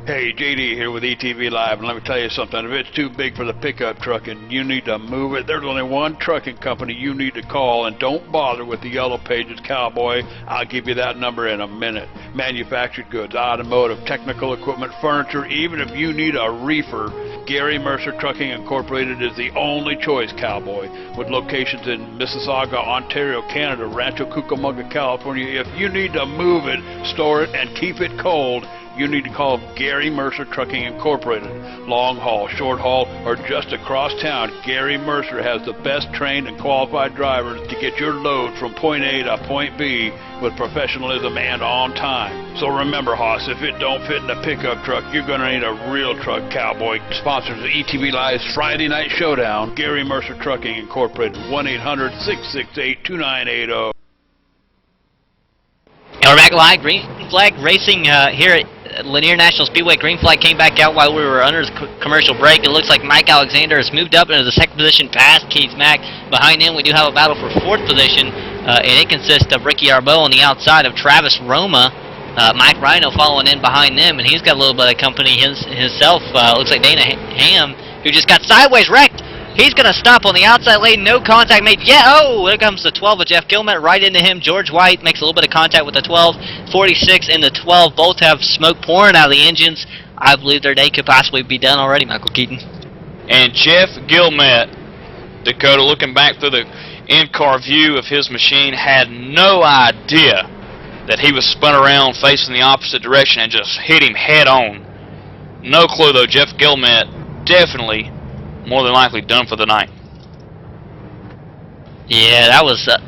Hey, JD here with ETV Live, and let me tell you something. If it's too big for the pickup truck and you need to move it, there's only one trucking company you need to call, and don't bother with the Yellow Pages Cowboy. I'll give you that number in a minute. Manufactured goods, automotive, technical equipment, furniture, even if you need a reefer, Gary Mercer Trucking Incorporated is the only choice, Cowboy. With locations in Mississauga, Ontario, Canada, Rancho Cucamonga, California, if you need to move it, store it, and keep it cold, you need to call Gary Mercer Trucking Incorporated. Long haul, short haul, or just across town, Gary Mercer has the best trained and qualified drivers to get your load from point A to point B with professionalism and on time. So remember, Hoss, if it don't fit in a pickup truck, you're going to need a real truck, Cowboy. Sponsors of ETV Live's Friday Night Showdown, Gary Mercer Trucking Incorporated, 1-800-668-2980. And we're back live, green flag racing here at Lanier National Speedway. Green flag came back out while we were under the commercial break. It looks like Mike Alexander has moved up into the second position past Keith Mack. Behind him, we do have a battle for fourth position, and it consists of Ricky Arbeau on the outside of Travis Roma Mike Rhino following in behind them, and he's got a little bit of company himself. Looks like Dana Ham, who just got sideways wrecked. He's going to stop on the outside lane, no contact made yet. Oh, there comes the 12 of Jeff Gilmet right into him. George White makes a little bit of contact with the 12. 46 and the 12 both have smoke pouring out of the engines. I believe their day could possibly be done already, Michael Keaton. And Jeff Gilmet, Dakota, looking back through the in-car view of his machine, had no idea that he was spun around facing the opposite direction and just hit him head on. No clue, though. Jeff Gilmet definitely, more than likely, done for the night. Yeah, that was a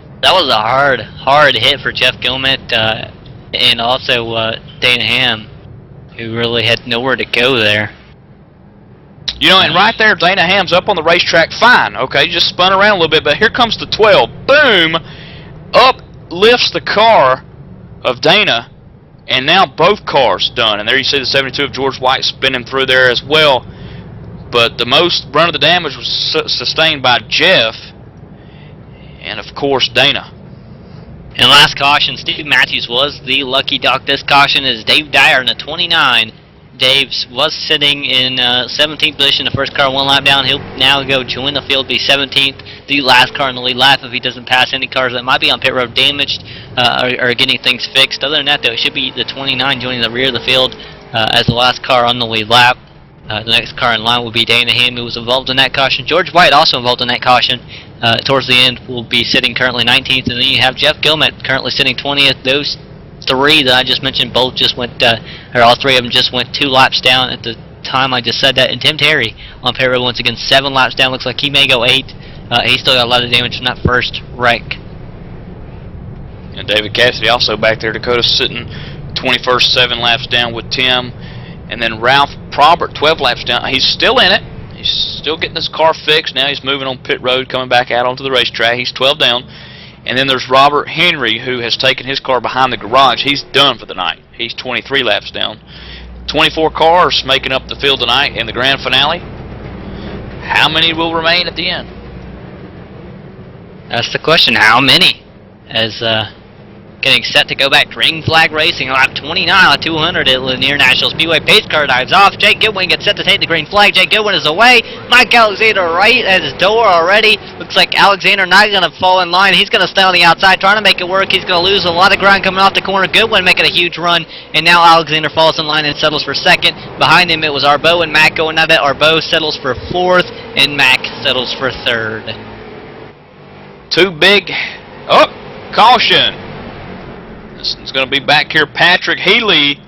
hard hit for Jeff Gilmet, and also Dana Ham, who really had nowhere to go there. You know, and right there, Dana Ham's up on the racetrack, fine, okay, just spun around a little bit, but here comes the 12. Boom! Up lifts the car of Dana, and now both cars done. And there you see the 72 of George White spinning through there as well. But the most brunt of the damage was sustained by Jeff, and of course Dana. And last caution, Steve Matthews was the lucky dog. This caution is Dave Dyer in the 29. Dave was sitting in 17th position, the first car one lap down. He'll now go join the field, be 17th, the last car in the lead lap if he doesn't pass any cars that might be on pit road damaged or getting things fixed. Other than that, though, it should be the 29 joining the rear of the field as the last car on the lead lap. The next car in line will be Dana Ham, who was involved in that caution. George White also involved in that caution. Towards the end will be sitting currently 19th, and then you have Jeff Gilmet currently sitting 20th. Those three that I just mentioned both just went, or all three of them just went 2 laps down at the time I just said that. And Tim Terry on pit road once again 7 laps down. Looks like he may go 8. He still got a lot of damage from that first wreck. And David Cassidy also back there, Dakota, sitting 21st, 7 laps down with Tim. And then Ralph Probert, 12 laps down. He's still in it. He's still getting his car fixed. Now he's moving on pit road, coming back out onto the racetrack. He's 12 down. And then there's Robert Henry, who has taken his car behind the garage. He's done for the night. He's 23 laps down. 24 cars making up the field tonight in the grand finale. How many will remain at the end? That's the question. How many? As getting set to go back. Green flag racing, lap 29 on 200 at Lanier National Speedway. Pace car dives off. Jake Goodwin gets set to take the green flag. Jake Goodwin is away. Mike Alexander right at his door already. Looks like Alexander not going to fall in line. He's going to stay on the outside trying to make it work. He's going to lose a lot of ground coming off the corner. Goodwin making a huge run, and now Alexander falls in line and settles for second. Behind him it was Arbeau and Mack going at it. Arbeau settles for 4th, and Mack settles for 3rd. Too big. Oh, caution. This is going to be back here. Patrick Healy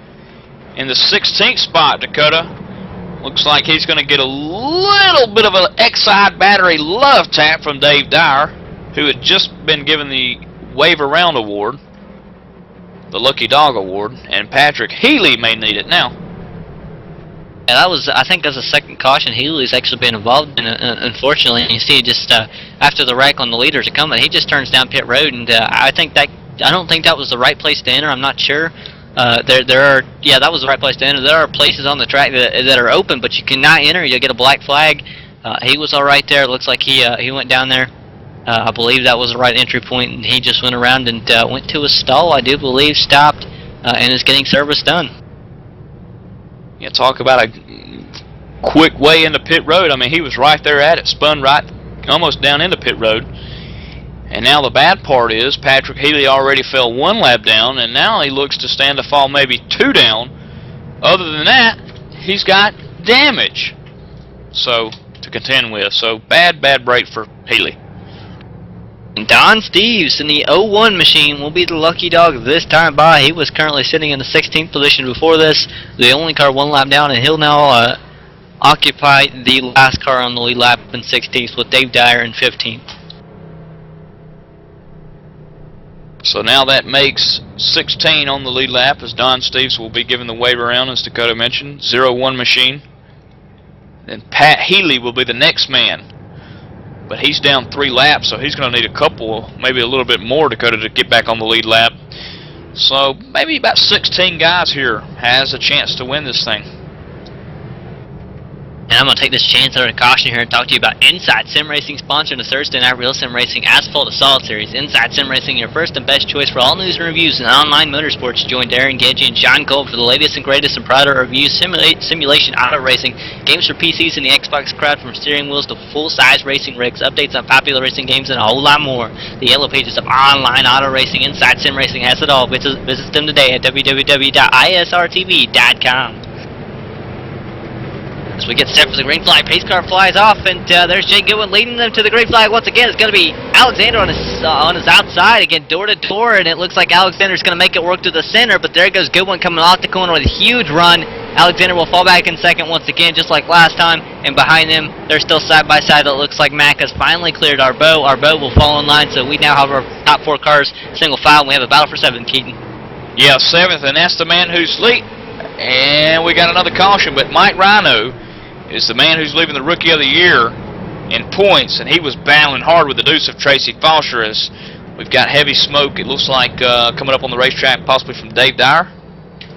in the 16th spot, Dakota. Looks like he's going to get a little bit of an Exide battery love tap from Dave Dyer, who had just been given the Wave Around Award, the Lucky Dog Award, and Patrick Healy may need it now. Yeah, that was, I think that's the second caution Healy's actually been involved in, unfortunately. You see, just after the wreck on the leaders are coming, he just turns down pit road, and I don't think that was the right place to enter. I'm not sure. That was the right place to enter. There are places on the track that are open, but you cannot enter. You'll get a black flag. He was all right there. It looks like he went down there. I believe that was the right entry point, and he just went around and went to a stall, I do believe, stopped, and is getting service done. Yeah, talk about a quick way into pit road. I mean, he was right there at it, spun right, almost down into pit road. And now the bad part is Patrick Healy already fell 1 lap down, and now he looks to stand to fall maybe 2 down. Other than that, he's got damage to contend with. So bad break for Healy. Don Steves in the 01 machine will be the lucky dog this time by. He was currently sitting in the 16th position before this, the only car 1 lap down, and he'll now occupy the last car on the lead lap in 16th with Dave Dyer in 15th. So now that makes 16 on the lead lap, as Don Steves will be given the wave around, as Dakota mentioned. 01 machine. Then Pat Healy will be the next man. But he's down 3 laps, so he's going to need a couple, maybe a little bit more, Dakota, to get back on the lead lap. So maybe about 16 guys here has a chance to win this thing. And I'm going to take this chance under caution here and talk to you about Inside Sim Racing, sponsoring the Thursday Night Real Sim Racing Asphalt Assault Series. Inside Sim Racing, your first and best choice for all news and reviews in online motorsports. Join Darren Gagey and John Cole for the latest and greatest and prouder reviews, simulation auto racing, games for PCs and the Xbox crowd, from steering wheels to full-size racing rigs, updates on popular racing games, and a whole lot more. The yellow pages of online auto racing. Inside Sim Racing has it all. Visit them today at www.isrtv.com. As we get set for the green flag, pace car flies off, and there's Jake Goodwin leading them to the green flag once again. It's going to be Alexander on his outside, again, door to door, and it looks like Alexander's going to make it work to the center, but there goes Goodwin coming off the corner with a huge run. Alexander will fall back in second once again, just like last time, and behind them, they're still side by side. It looks like Mac has finally cleared Arbeau. Arbeau will fall in line, so we now have our top 4 cars single file, and we have a battle for 7th, Keaton. Yeah, 7th, and that's the man who's lead. And we got another caution, but Mike Rhino is the man who's leaving the Rookie of the Year in points, and he was battling hard with the deuce of Tracy Foster. As we've got heavy smoke, it looks like coming up on the racetrack, possibly from Dave Dyer.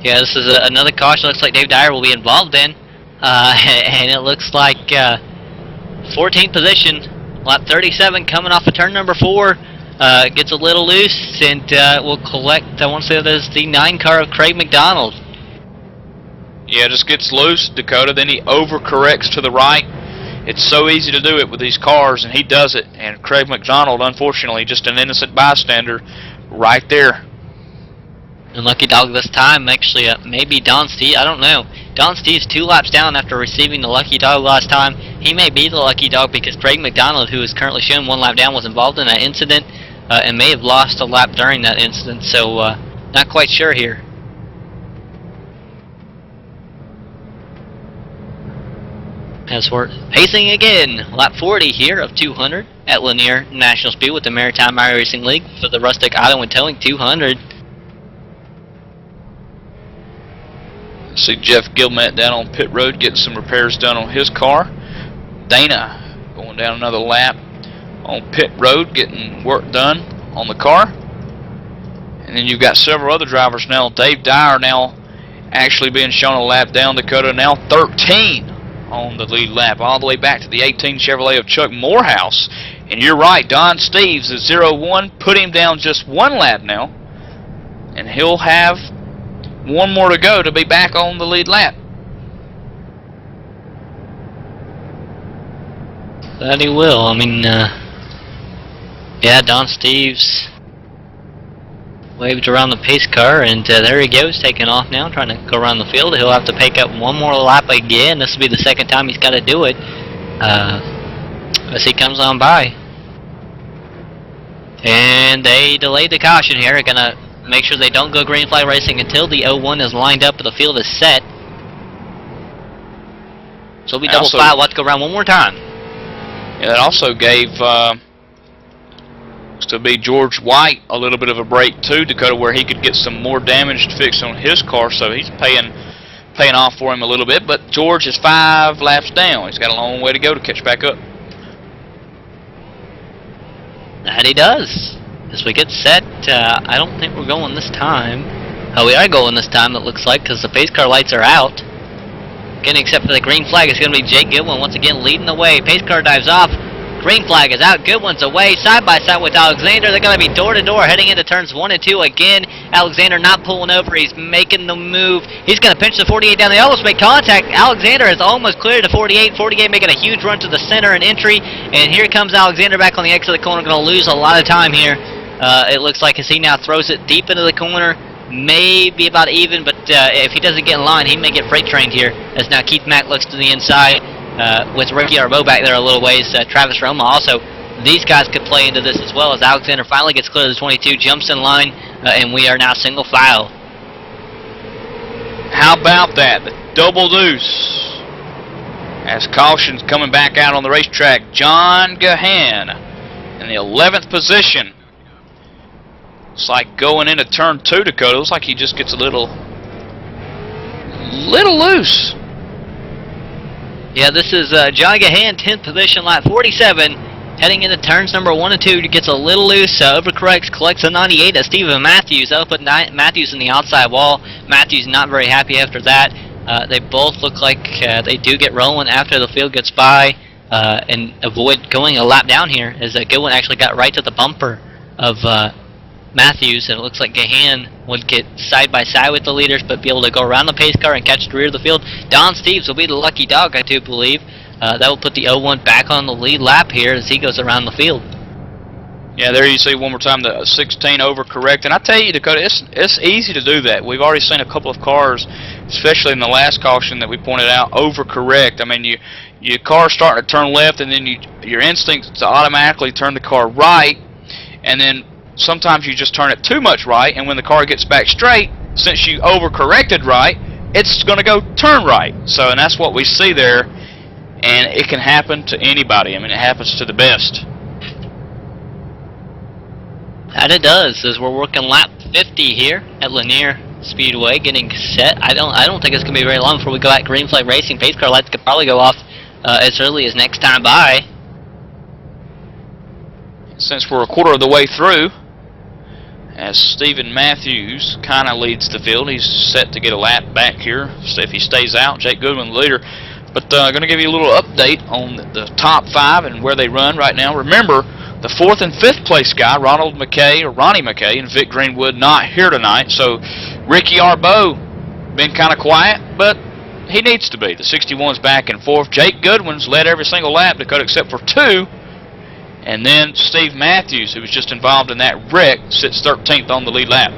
Yeah, this is another caution. Looks like Dave Dyer will be involved in, and it looks like 14th position, lap 37, coming off of turn number 4. Gets a little loose, and will collect, I want to say that is the 9 car of Craig McDonald. Yeah, just gets loose, Dakota, then he overcorrects to the right. It's so easy to do it with these cars, and he does it. And Craig McDonald, unfortunately, just an innocent bystander right there. And lucky dog this time, actually, maybe Don Steve, I don't know. Don Steve's 2 laps down after receiving the lucky dog last time. He may be the lucky dog because Craig McDonald, who is currently shown 1 lap down, was involved in that incident and may have lost a lap during that incident, so not quite sure here. As we're pacing again, lap 40 here of 200 at Lanier National Speed with the Maritime iRacing League for the Rustic Auto and Towing 200. See Jeff Gilmet down on pit road getting some repairs done on his car. Dana going down another lap on pit road getting work done on the car. And then you've got several other drivers now. Dave Dyer now actually being shown a lap down, Dakota, now 13 on the lead lap, all the way back to the 18 Chevrolet of Chuck Morehouse. And you're right, Don Steves is 0-1, put him down just 1 lap now, and he'll have 1 more to go to be back on the lead lap. That he will. I mean, yeah, Don Steves waved around the pace car, and there he goes, taking off now, trying to go around the field. He'll have to pick up 1 more lap again. This will be the 2nd time he's got to do it as he comes on by. And they delayed the caution here. They're going to make sure they don't go green flag racing until the 01 is lined up and the field is set. So it'll be double file. We'll have to go around 1 more time. Yeah, that also gave to be George White a little bit of a break too, Dakota, where he could get some more damage fixed on his car, so he's paying off for him a little bit. But George is 5 laps down. He's got a long way to go to catch back up. That he does. As we get set, I don't think we're going this time. We are going this time, it looks like, because the pace car lights are out. Again, except for the green flag, it's going to be Jake Goodwin once again leading the way. Pace car dives off. Green flag is out. Goodwin's away, side by side with Alexander. They're going to be door to door heading into turns 1 and 2 again. Alexander not pulling over. He's making the move. He's going to pinch the 48 down. They almost make contact. Alexander has almost cleared the 48. 48 making a huge run to the center and entry. And here comes Alexander back on the exit of the corner. Going to lose a lot of time here. It looks like as he now throws it deep into the corner. Maybe about even, but if he doesn't get in line, he may get freight trained here. As now Keith Mack looks to the inside. With Ricky Arbeau back there a little ways, Travis Roma also. These guys could play into this as well as Alexander finally gets clear of the 22, jumps in line, and we are now single file. How about that? The double deuce. As caution's coming back out on the racetrack, John Gahan in the 11th position. It's like going into turn 2, Dakota. Looks like he just gets a little loose. Yeah, this is John Gahan, 10th position, lap 47, heading into turns number 1 and 2. He gets a little loose, overcorrects, collects a 98 as Stephen Matthews. That'll put Matthews in the outside wall. Matthews not very happy after that. They both look like they do get rolling after the field gets by and avoid going a lap down here, as Goodwin actually got right to the bumper of Matthews, and it looks like Gahan would get side by side with the leaders but be able to go around the pace car and catch the rear of the field. Don Steeves will be the lucky dog, I do believe. That will put the 01 back on the lead lap here as he goes around the field. Yeah, there you see one more time the 16 overcorrect. And I tell you, Dakota, it's easy to do that. We've already seen a couple of cars, especially in the last caution that we pointed out, overcorrect. I mean, your car's starting to turn left, and then your instinct to automatically turn the car right, and then sometimes you just turn it too much right, and when the car gets back straight, since you overcorrected right, it's going to go turn right. So, and that's what we see there, and it can happen to anybody. I mean, it happens to the best. And it does, as we're working lap 50 here at Lanier Speedway, getting set. I don't think it's going to be very long before we go at green flag racing. Pace car lights could probably go off as early as next time by. Since we're a quarter of the way through, as Stephen Matthews kind of leads the field, he's set to get a lap back here. So if he stays out, Jake Goodwin the leader. But going to give you a little update on the top 5 and where they run right now. Remember, the 4th and 5th place guy, Ronnie McKay, and Vic Greenwood, not here tonight. So Ricky Arbeau been kind of quiet, but he needs to be. The 61's back and forth. Jake Goodwin's led every single lap, Dakota, except for 2. And then Steve Matthews, who was just involved in that wreck, sits 13th on the lead lap.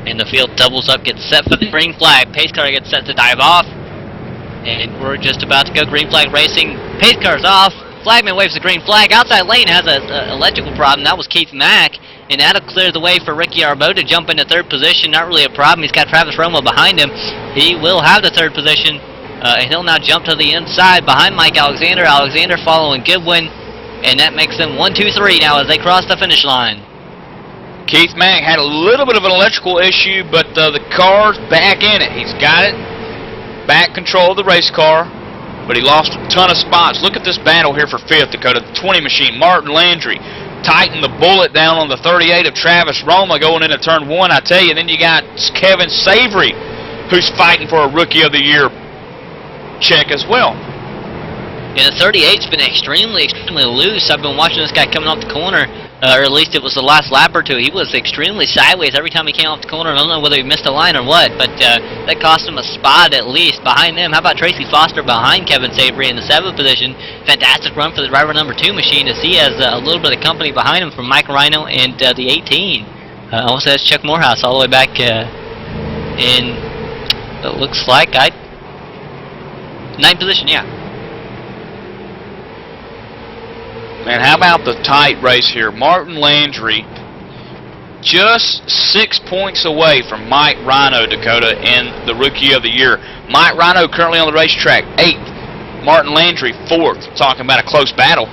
And the field doubles up, gets set for the green flag. Pace car gets set to dive off. And we're just about to go green flag racing. Pace car's off. Flagman waves the green flag. Outside lane has an electrical problem. That was Keith Mack. And that'll clear the way for Ricky Arbeau to jump into 3rd position. Not really a problem. He's got Travis Romo behind him. He will have the 3rd position. And he'll now jump to the inside behind Mike Alexander. Alexander following Goodwin. And that makes them 1, 2, 3 now as they cross the finish line. Keith Mack had a little bit of an electrical issue, but the car's back in it. He's got it. Back control of the race car. But he lost a ton of spots. Look at this battle here for 5th, Dakota. The 20 machine, Martin Landry, tightened the bullet down on the 38 of Travis Roma going into turn 1, I tell you. Then you got Kevin Savory, who's fighting for a Rookie of the Year check as well. Yeah, the 38's been extremely loose. I've been watching this guy coming off the corner, or at least it was the last lap or two. He was extremely sideways every time he came off the corner. I don't know whether he missed a line or what, but that cost him a spot at least. Behind them, how about Tracy Foster behind Kevin Savory in the 7th position? Fantastic run for the driver number 2 machine, as he has a little bit of company behind him from Mike Rhino and the 18. I want to say that's Chuck Morehouse all the way back in, it looks like, 9th position, yeah. Man, how about the tight race here? Martin Landry just 6 points away from Mike Rhino, Dakota, in the Rookie of the Year. Mike Rhino currently on the racetrack, 8th. Martin Landry, 4th. Talking about a close battle.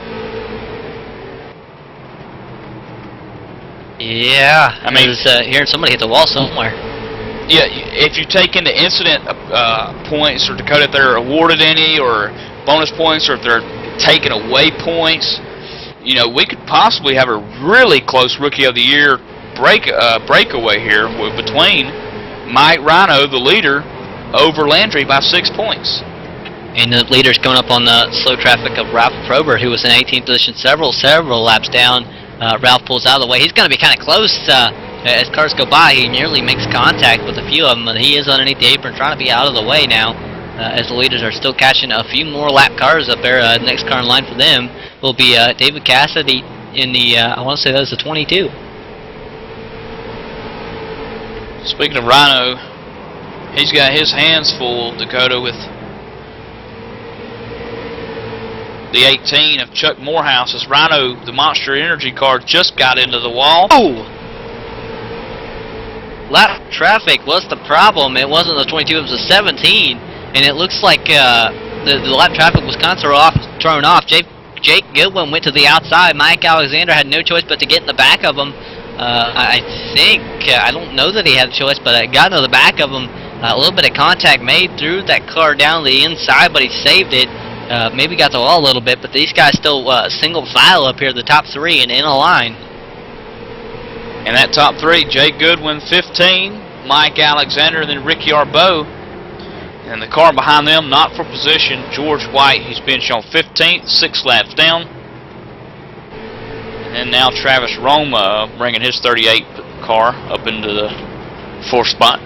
Yeah, I mean, hearing somebody hit the wall somewhere. Yeah, if you take into incident points, or Dakota, if they're awarded any, or bonus points, or if they're taken away points, you know, we could possibly have a really close Rookie of the Year breakaway here between Mike Rhino, the leader, over Landry by 6 points. And the leader's going up on the slow traffic of Ralph Probert, who was in 18th position several laps down. Ralph pulls out of the way. He's going to be kind of close as cars go by. He nearly makes contact with a few of them, but he is underneath the apron trying to be out of the way now. As the leaders are still catching a few more lap cars up there. Next car in line for them will be David Cassidy in the, I want to say that was the 22. Speaking of Rhino, he's got his hands full, Dakota, with the 18 of Chuck Morehouse, as Rhino, the Monster Energy car, just got into the wall. Oh! Lap traffic was the problem. It wasn't the 22, it was the 17. And it looks like the lap traffic was kind of thrown off. Jake Goodwin went to the outside. Mike Alexander had no choice but to get in the back of him. I think, I don't know that he had a choice, but I got into the back of him. A little bit of contact made through that car down the inside, but he saved it. Maybe got the wall a little bit, but these guys still single file up here, the top 3 and in a line. And that top 3, Jake Goodwin 15, Mike Alexander, and then Ricky Arbeau. And the car behind them, not for position, George White. He's been shown 15th, 6 laps down. And then now Travis Roma bringing his 38 car up into the 4th spot.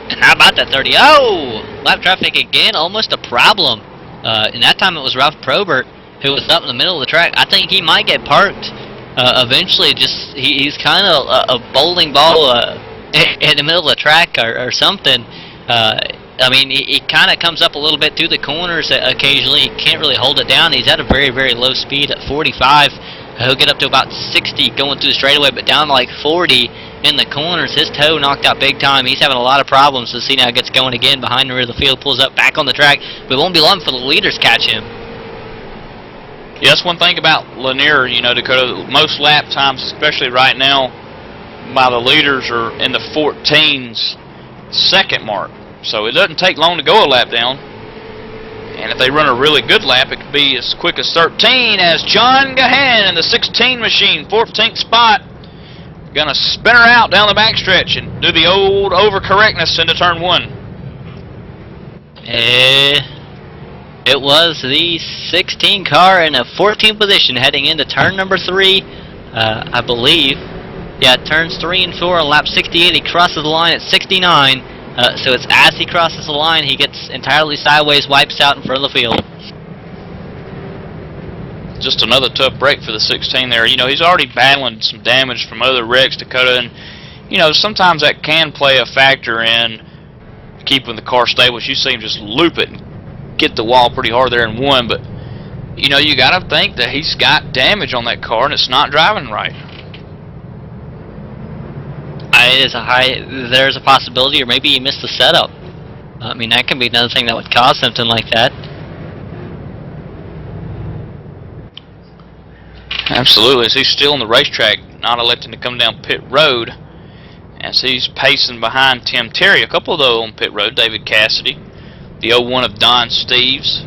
And how about that 30? Oh! Lap traffic again, almost a problem. And that time it was Ralph Probert who was up in the middle of the track. I think he might get parked eventually. Just he's kind of a bowling ball in the middle of the track or something. I mean, he kind of comes up a little bit through the corners occasionally. He can't really hold it down. He's at a very, very low speed at 45. He'll get up to about 60 going through the straightaway, but down to like 40 in the corners. His toe knocked out big time. He's having a lot of problems. To see now gets going again behind the rear of the field, pulls up back on the track. But it won't be long for the leaders catch him. Yeah, that's one thing about Lanier, you know, Dakota. Most lap times, especially right now, by the leaders are in the 14s second mark. So it doesn't take long to go a lap down. And if they run a really good lap, it could be as quick as 13 as John Gahan in the 16 machine, 14th spot. Gonna spin her out down the backstretch and do the old overcorrectness into turn 1. It was the 16 car in a 14th position heading into turn number 3, I believe. Yeah, turns 3 and 4 on lap 68. He crosses the line at 69. So it's as he crosses the line, he gets entirely sideways, wipes out in front of the field. Just another tough break for the 16 there. You know, he's already battling some damage from other wrecks, Dakota, and, you know, sometimes that can play a factor in keeping the car stable. You see him just loop it and get the wall pretty hard there in 1, but, you know, you got to think that he's got damage on that car and it's not driving right. There's a possibility, or maybe he missed the setup. I mean, that can be another thing that would cause something like that. Absolutely. As he's still on the racetrack, not electing to come down pit road, as he's pacing behind Tim Terry. A couple of those on pit road, David Cassidy, the 01 of Don Steves,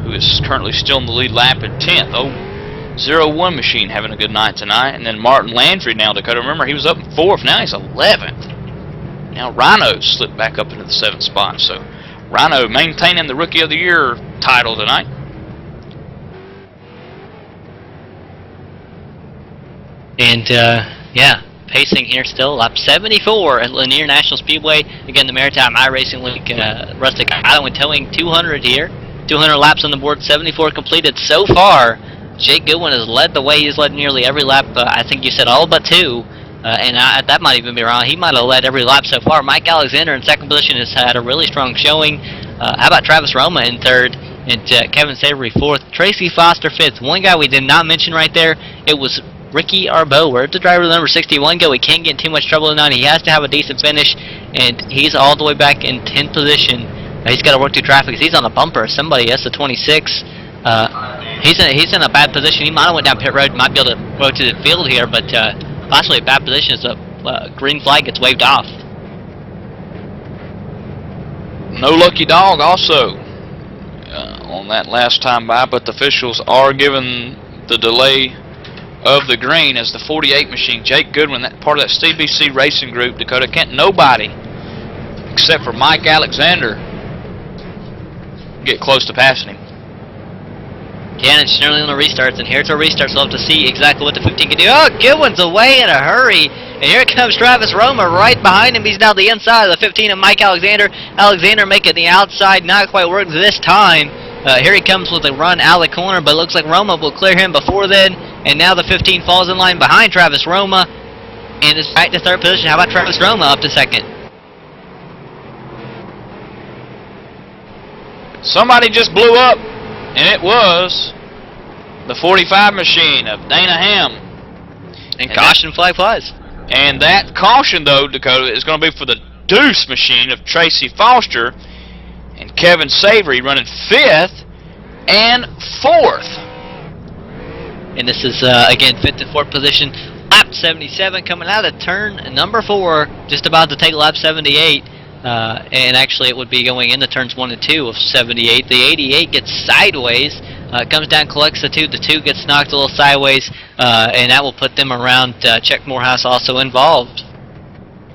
who is currently still in the lead lap at 10th. 01 machine having a good night tonight. And then Martin Landry now, Dakota. Remember, he was up in 4th. Now he's 11th. Now Rhino slipped back up into the 7th spot. So Rhino maintaining the Rookie of the Year title tonight. And, yeah, pacing here still. Lap 74 at Lanier National Speedway. Again, the Maritime iRacing League Rustic Iowa Towing 200 here. 200 laps on the board, 74 completed so far. Jake Goodwin has led the way. He's led nearly every lap. I think you said all but 2. And that might even be wrong. He might have led every lap so far. Mike Alexander in second position has had a really strong showing. How about Travis Roma in 3rd and Kevin Savory 4th. Tracy Foster 5th. One guy we did not mention right there, it was Ricky Arbeau. Where'd the driver with number 61 go? He can't get in too much trouble tonight. He has to have a decent finish, and he's all the way back in 10th position. He's got to work through traffic. He's on a bumper. Somebody, that's the 26. He's in a bad position. He might have went down pit road. Might be able to go to the field here, but possibly a bad position as a green flag gets waved off. No lucky dog also on that last time by, but the officials are giving the delay of the green as the 48 machine, Jake Goodwin, that part of that CBC Racing Group, Dakota, can't nobody except for Mike Alexander get close to passing him. Yeah, and it's generally on the restarts, and here's our restarts. We'll have to see exactly what the 15 can do. Oh, Goodwin's away in a hurry, and here comes Travis Roma right behind him. He's now the inside of the 15 of Mike Alexander. Alexander making the outside, not quite work this time. Here he comes with a run out of the corner, but it looks like Roma will clear him before then, and now the 15 falls in line behind Travis Roma, and is back to 3rd position. How about Travis Roma up to 2nd? Somebody just blew up, and it was the 45 machine of Dana Ham. And caution flag flies. And that caution, though, Dakota, is going to be for the Deuce machine of Tracy Foster and Kevin Savory running 5th and 4th. And this is, again, 5th and 4th position. Lap 77 coming out of turn number 4, just about to take lap 78. And actually it would be going into turns 1 and 2 of 78. The 88 gets sideways, comes down, collects the 2. The 2 gets knocked a little sideways, and that will put them around. Chuck Morehouse also involved.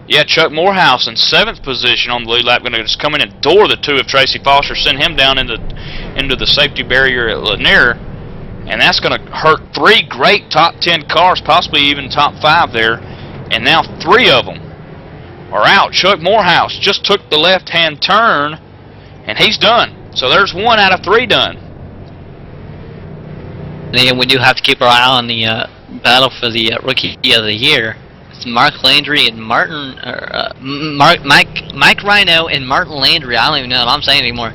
Yeah, Chuck Morehouse in 7th position on the lead lap, going to just come in and door the 2 of Tracy Foster, send him down into the safety barrier at Lanier, and that's going to hurt 3 great top 10 cars, possibly even top 5 there, and now 3 of them are out. Chuck Morehouse just took the left-hand turn, and he's done. So there's 1 out of 3 done. And we do have to keep our eye on the battle for the Rookie of the Year. It's Mark Landry and Mike Rhino and Martin Landry. I don't even know what I'm saying anymore.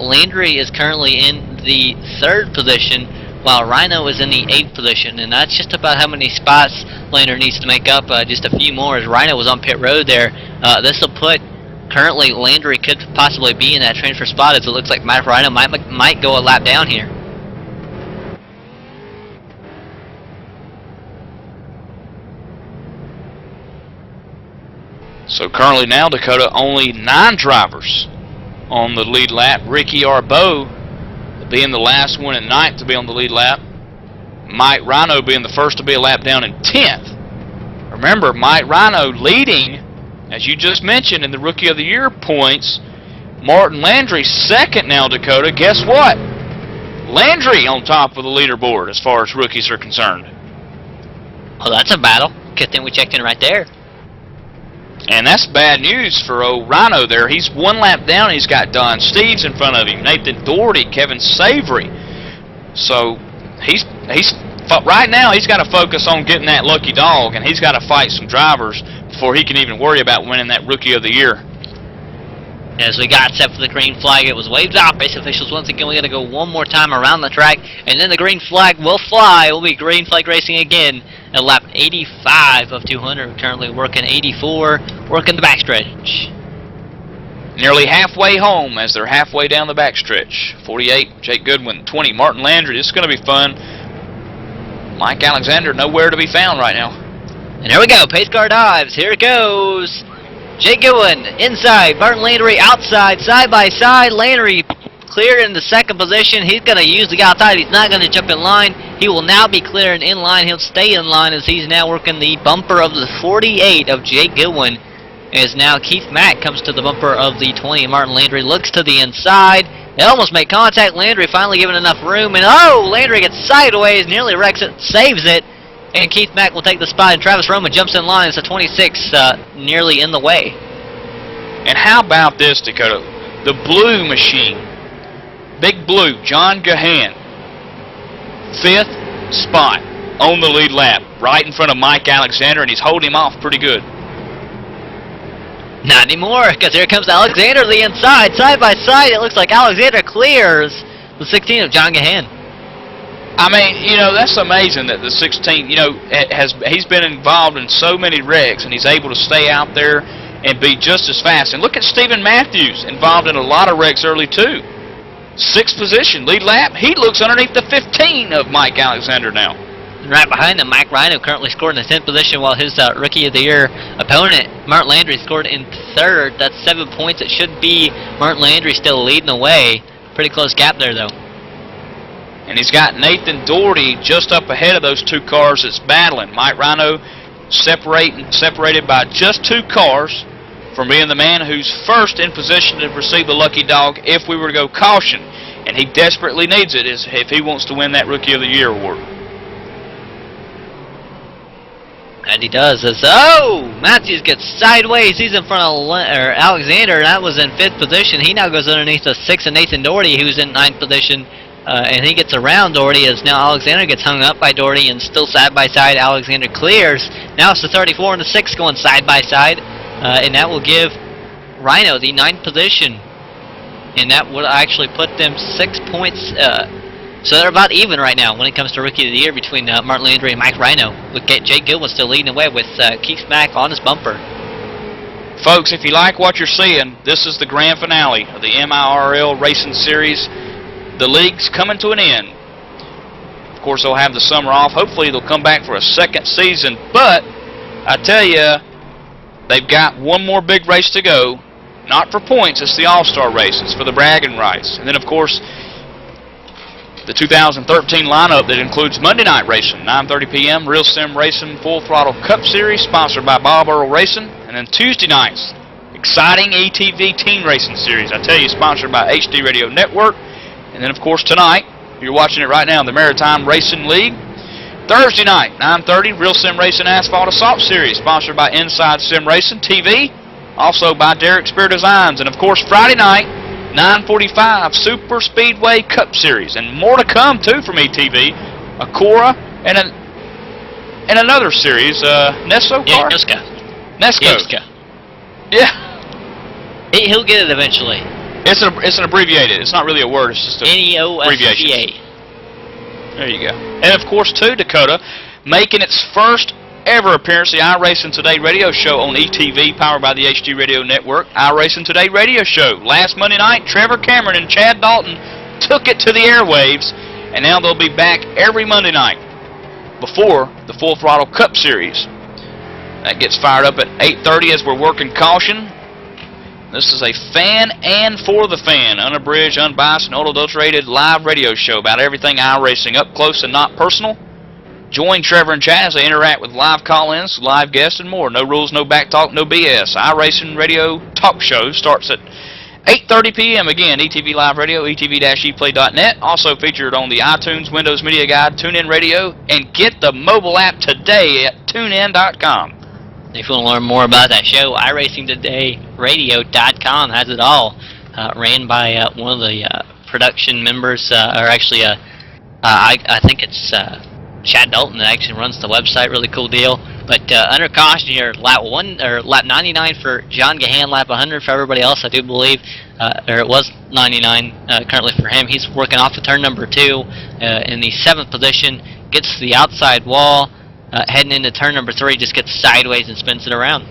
Landry is currently in the 3rd position, while Rhino is in the 8th position, and that's just about how many spots Landry needs to make up. Just a few more, as Rhino was on pit road there. This will put, currently Landry could possibly be in that transfer spot, as it looks like Mike Rhino might go a lap down here. So currently now, Dakota, only 9 drivers on the lead lap. Ricky Arbeau being the last one at 9th to be on the lead lap. Mike Rhino being the first to be a lap down in 10th. Remember, Mike Rhino leading, as you just mentioned, in the Rookie of the Year points. Martin Landry 2nd now, Dakota. Guess what? Landry on top of the leaderboard as far as rookies are concerned. Well, that's a battle. Good thing we checked in right there. And that's bad news for old Rhino there. He's 1 lap down. He's got Don Steves in front of him, Nathan Doherty, Kevin Savory. So he's right now he's got to focus on getting that lucky dog, and he's got to fight some drivers before he can even worry about winning that Rookie of the Year. As we got set for the green flag, it was waved off. Race officials, once again, we got to go one more time around the track, and then the green flag will fly. We'll be green flag racing again at lap 85 of 200. We're currently working 84, working the backstretch. Nearly halfway home as they're halfway down the backstretch. 48, Jake Goodwin. 20, Martin Landry. This is going to be fun. Mike Alexander nowhere to be found right now. And here we go, pace car dives. Here it goes. Jake Goodwin inside, Martin Landry outside, side by side. Landry cleared in the 2nd position. He's going to use the outside. He's not going to jump in line. He will now be clearing in line. He'll stay in line as he's now working the bumper of the 48 of Jake Goodwin. As now Keith Mack comes to the bumper of the 20. Martin Landry looks to the inside. They almost make contact. Landry finally given enough room. And oh, Landry gets sideways, nearly wrecks it, saves it. And Keith Mack will take the spot, and Travis Roman jumps in line. It's a 26 nearly in the way. And how about this, Dakota? The blue machine. Big Blue, John Gahan. 5th spot on the lead lap, right in front of Mike Alexander, and he's holding him off pretty good. Not anymore, because here comes Alexander to the inside. Side by side, it looks like Alexander clears the 16 of John Gahan. I mean, you know, that's amazing that the 16, you know, he's been involved in so many wrecks, and he's able to stay out there and be just as fast. And look at Stephen Matthews, involved in a lot of wrecks early, too. 6th position, lead lap. He looks underneath the 15 of Mike Alexander now. Right behind him, Mike Rhino currently scored in the 10th position, while his Rookie of the Year opponent, Martin Landry, scored in 3rd. That's 7 points. It should be Martin Landry still leading the way. Pretty close gap there, though. And he's got Nathan Doherty just up ahead of those 2 cars that's battling. Mike Rhino separated by just 2 cars from being the man who's first in position to receive the lucky dog if we were to go caution. And he desperately needs it if he wants to win that Rookie of the Year award. And he does. Matthews gets sideways. He's in front of Alexander, and that was in 5th position. He now goes underneath the 6th of Nathan Doherty, who's in 9th position. And he gets around Doherty, as now Alexander gets hung up by Doherty, and still side by side Alexander clears. Now it's the 34 and the 6 going side by side, and that will give Rhino the 9th position, and that would actually put them 6 points. So they're about even right now when it comes to Rookie of the Year between Martin Landry and Mike Rhino, with Jake Goodwin still leading the way with Keith Mack on his bumper. Folks, if you like what you're seeing, this is the grand finale of the MIRL Racing Series. The league's coming to an end. Of course, they'll have the summer off. Hopefully, they'll come back for a 2nd season. But I tell you, they've got one more big race to go. Not for points, it's the All-Star race. It's for the bragging rights. And then, of course, the 2013 lineup that includes Monday night racing, 9:30 p.m., Real Sim Racing Full Throttle Cup Series, sponsored by Bob Earl Racing. And then Tuesday nights, exciting ETV Team Racing Series. I tell you, sponsored by HD Radio Network. And then, of course, tonight, you're watching it right now, the Maritime Racing League. Thursday night, 9:30, Real Sim Racing Asphalt Assault Series, sponsored by Inside Sim Racing TV, also by Derek Spear Designs. And, of course, Friday night, 9:45, Super Speedway Cup Series. And more to come, too, from ETV. Acura and another series, Nesso Yeah, car? Nesco. Nesco. Yeah. He'll get it eventually. It's an abbreviated. It's not really a word. It's just a NEOSCA. There you go. And of course, too, Dakota, making its first ever appearance, the iRacing Today radio show on ETV, powered by the HD Radio Network. iRacing Today radio show. Last Monday night, Trevor Cameron and Chad Dalton took it to the airwaves, and now they'll be back every Monday night before the Full Throttle Cup Series. That gets fired up at 8:30 as we're working caution. This is a fan and for the fan, unabridged, unbiased, and unadulterated live radio show about everything iRacing, up close and not personal. Join Trevor and Chad as they interact with live call-ins, live guests, and more. No rules, no backtalk, no BS. iRacing Radio Talk Show starts at 8:30 p.m. Again, ETV Live Radio, etv-eplay.net. Also featured on the iTunes, Windows Media Guide, TuneIn Radio, and get the mobile app today at tunein.com. If you want to learn more about that show, iRacingTodayRadio.com has it all. Ran by one of the production members, or actually, I think it's Chad Dalton that actually runs the website. Really cool deal. But under caution here, lap 99 for John Gahan, lap 100 for everybody else, I do believe. Or it was 99 currently for him. He's working off of turn number 2 in the 7th position. Gets to the outside wall. Heading into turn number 3, just gets sideways and spins it around.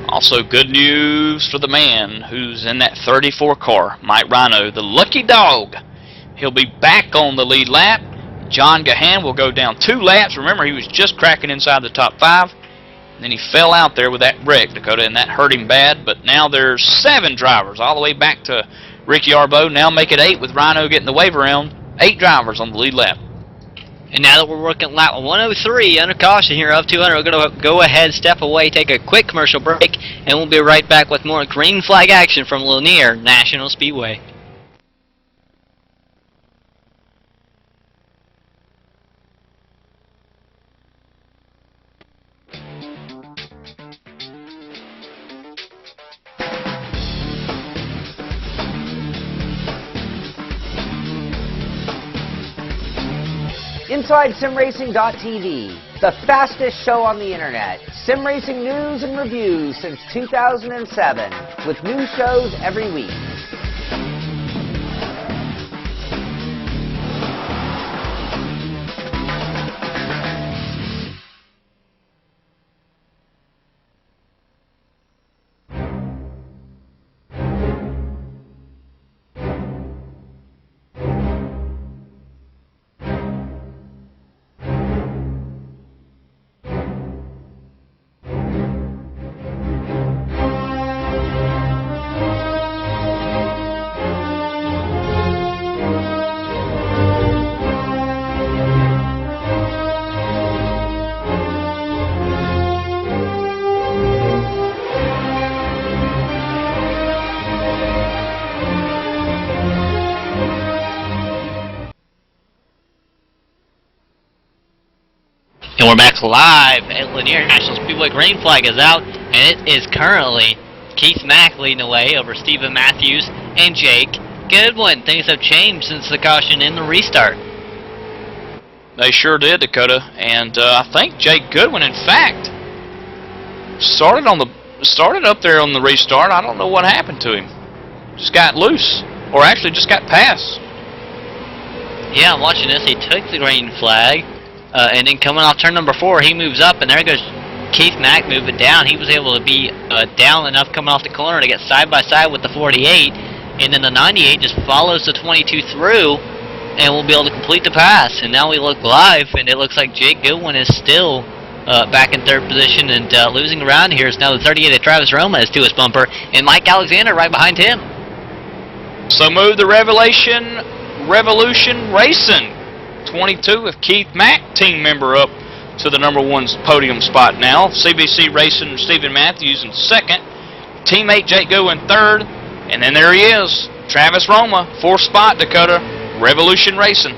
Also, good news for the man who's in that 34 car, Mike Rhino, the lucky dog. He'll be back on the lead lap. John Gahan will go down 2 laps. Remember, he was just cracking inside the top 5. And then he fell out there with that wreck, Dakota, and that hurt him bad. But now there's 7 drivers, all the way back to Ricky Arbo. Now make it 8 with Rhino getting the wave around. 8 drivers on the lead lap. And now that we're working lap 103 under caution here of 200, we're going to go ahead, step away, take a quick commercial break, and we'll be right back with more green flag action from Lanier National Speedway. InsideSimRacing.tv, the fastest show on the internet. Sim racing news and reviews since 2007, with new shows every week. And we're back live at Lanier National Speedway. Green flag is out, and it is currently Keith Mack leading the way over Stephen Matthews and Jake Goodwin. Things have changed since the caution in the restart. They sure did, Dakota. And I think Jake Goodwin, in fact, started up there on the restart. I don't know what happened to him. Just got loose, or actually just got past. Yeah, I'm watching this. He took the green flag. And then coming off turn number 4, he moves up, and there goes Keith Mack moving down. He was able to be down enough coming off the corner to get side by side with the 48, and then the 98 just follows the 22 through, and will be able to complete the pass. And now we look live, and it looks like Jake Goodwin is still back in 3rd position, and losing around here is now the 38 of Travis Roma is to his bumper, and Mike Alexander right behind him. So move the Revolution Racing. 22 with Keith Mack, team member up to the #1 podium spot now. CBC Racing Stephen Matthews in second. Teammate Jake Goodwin third. And then there he is, Travis Roma, 4th spot, Dakota, Revolution Racing.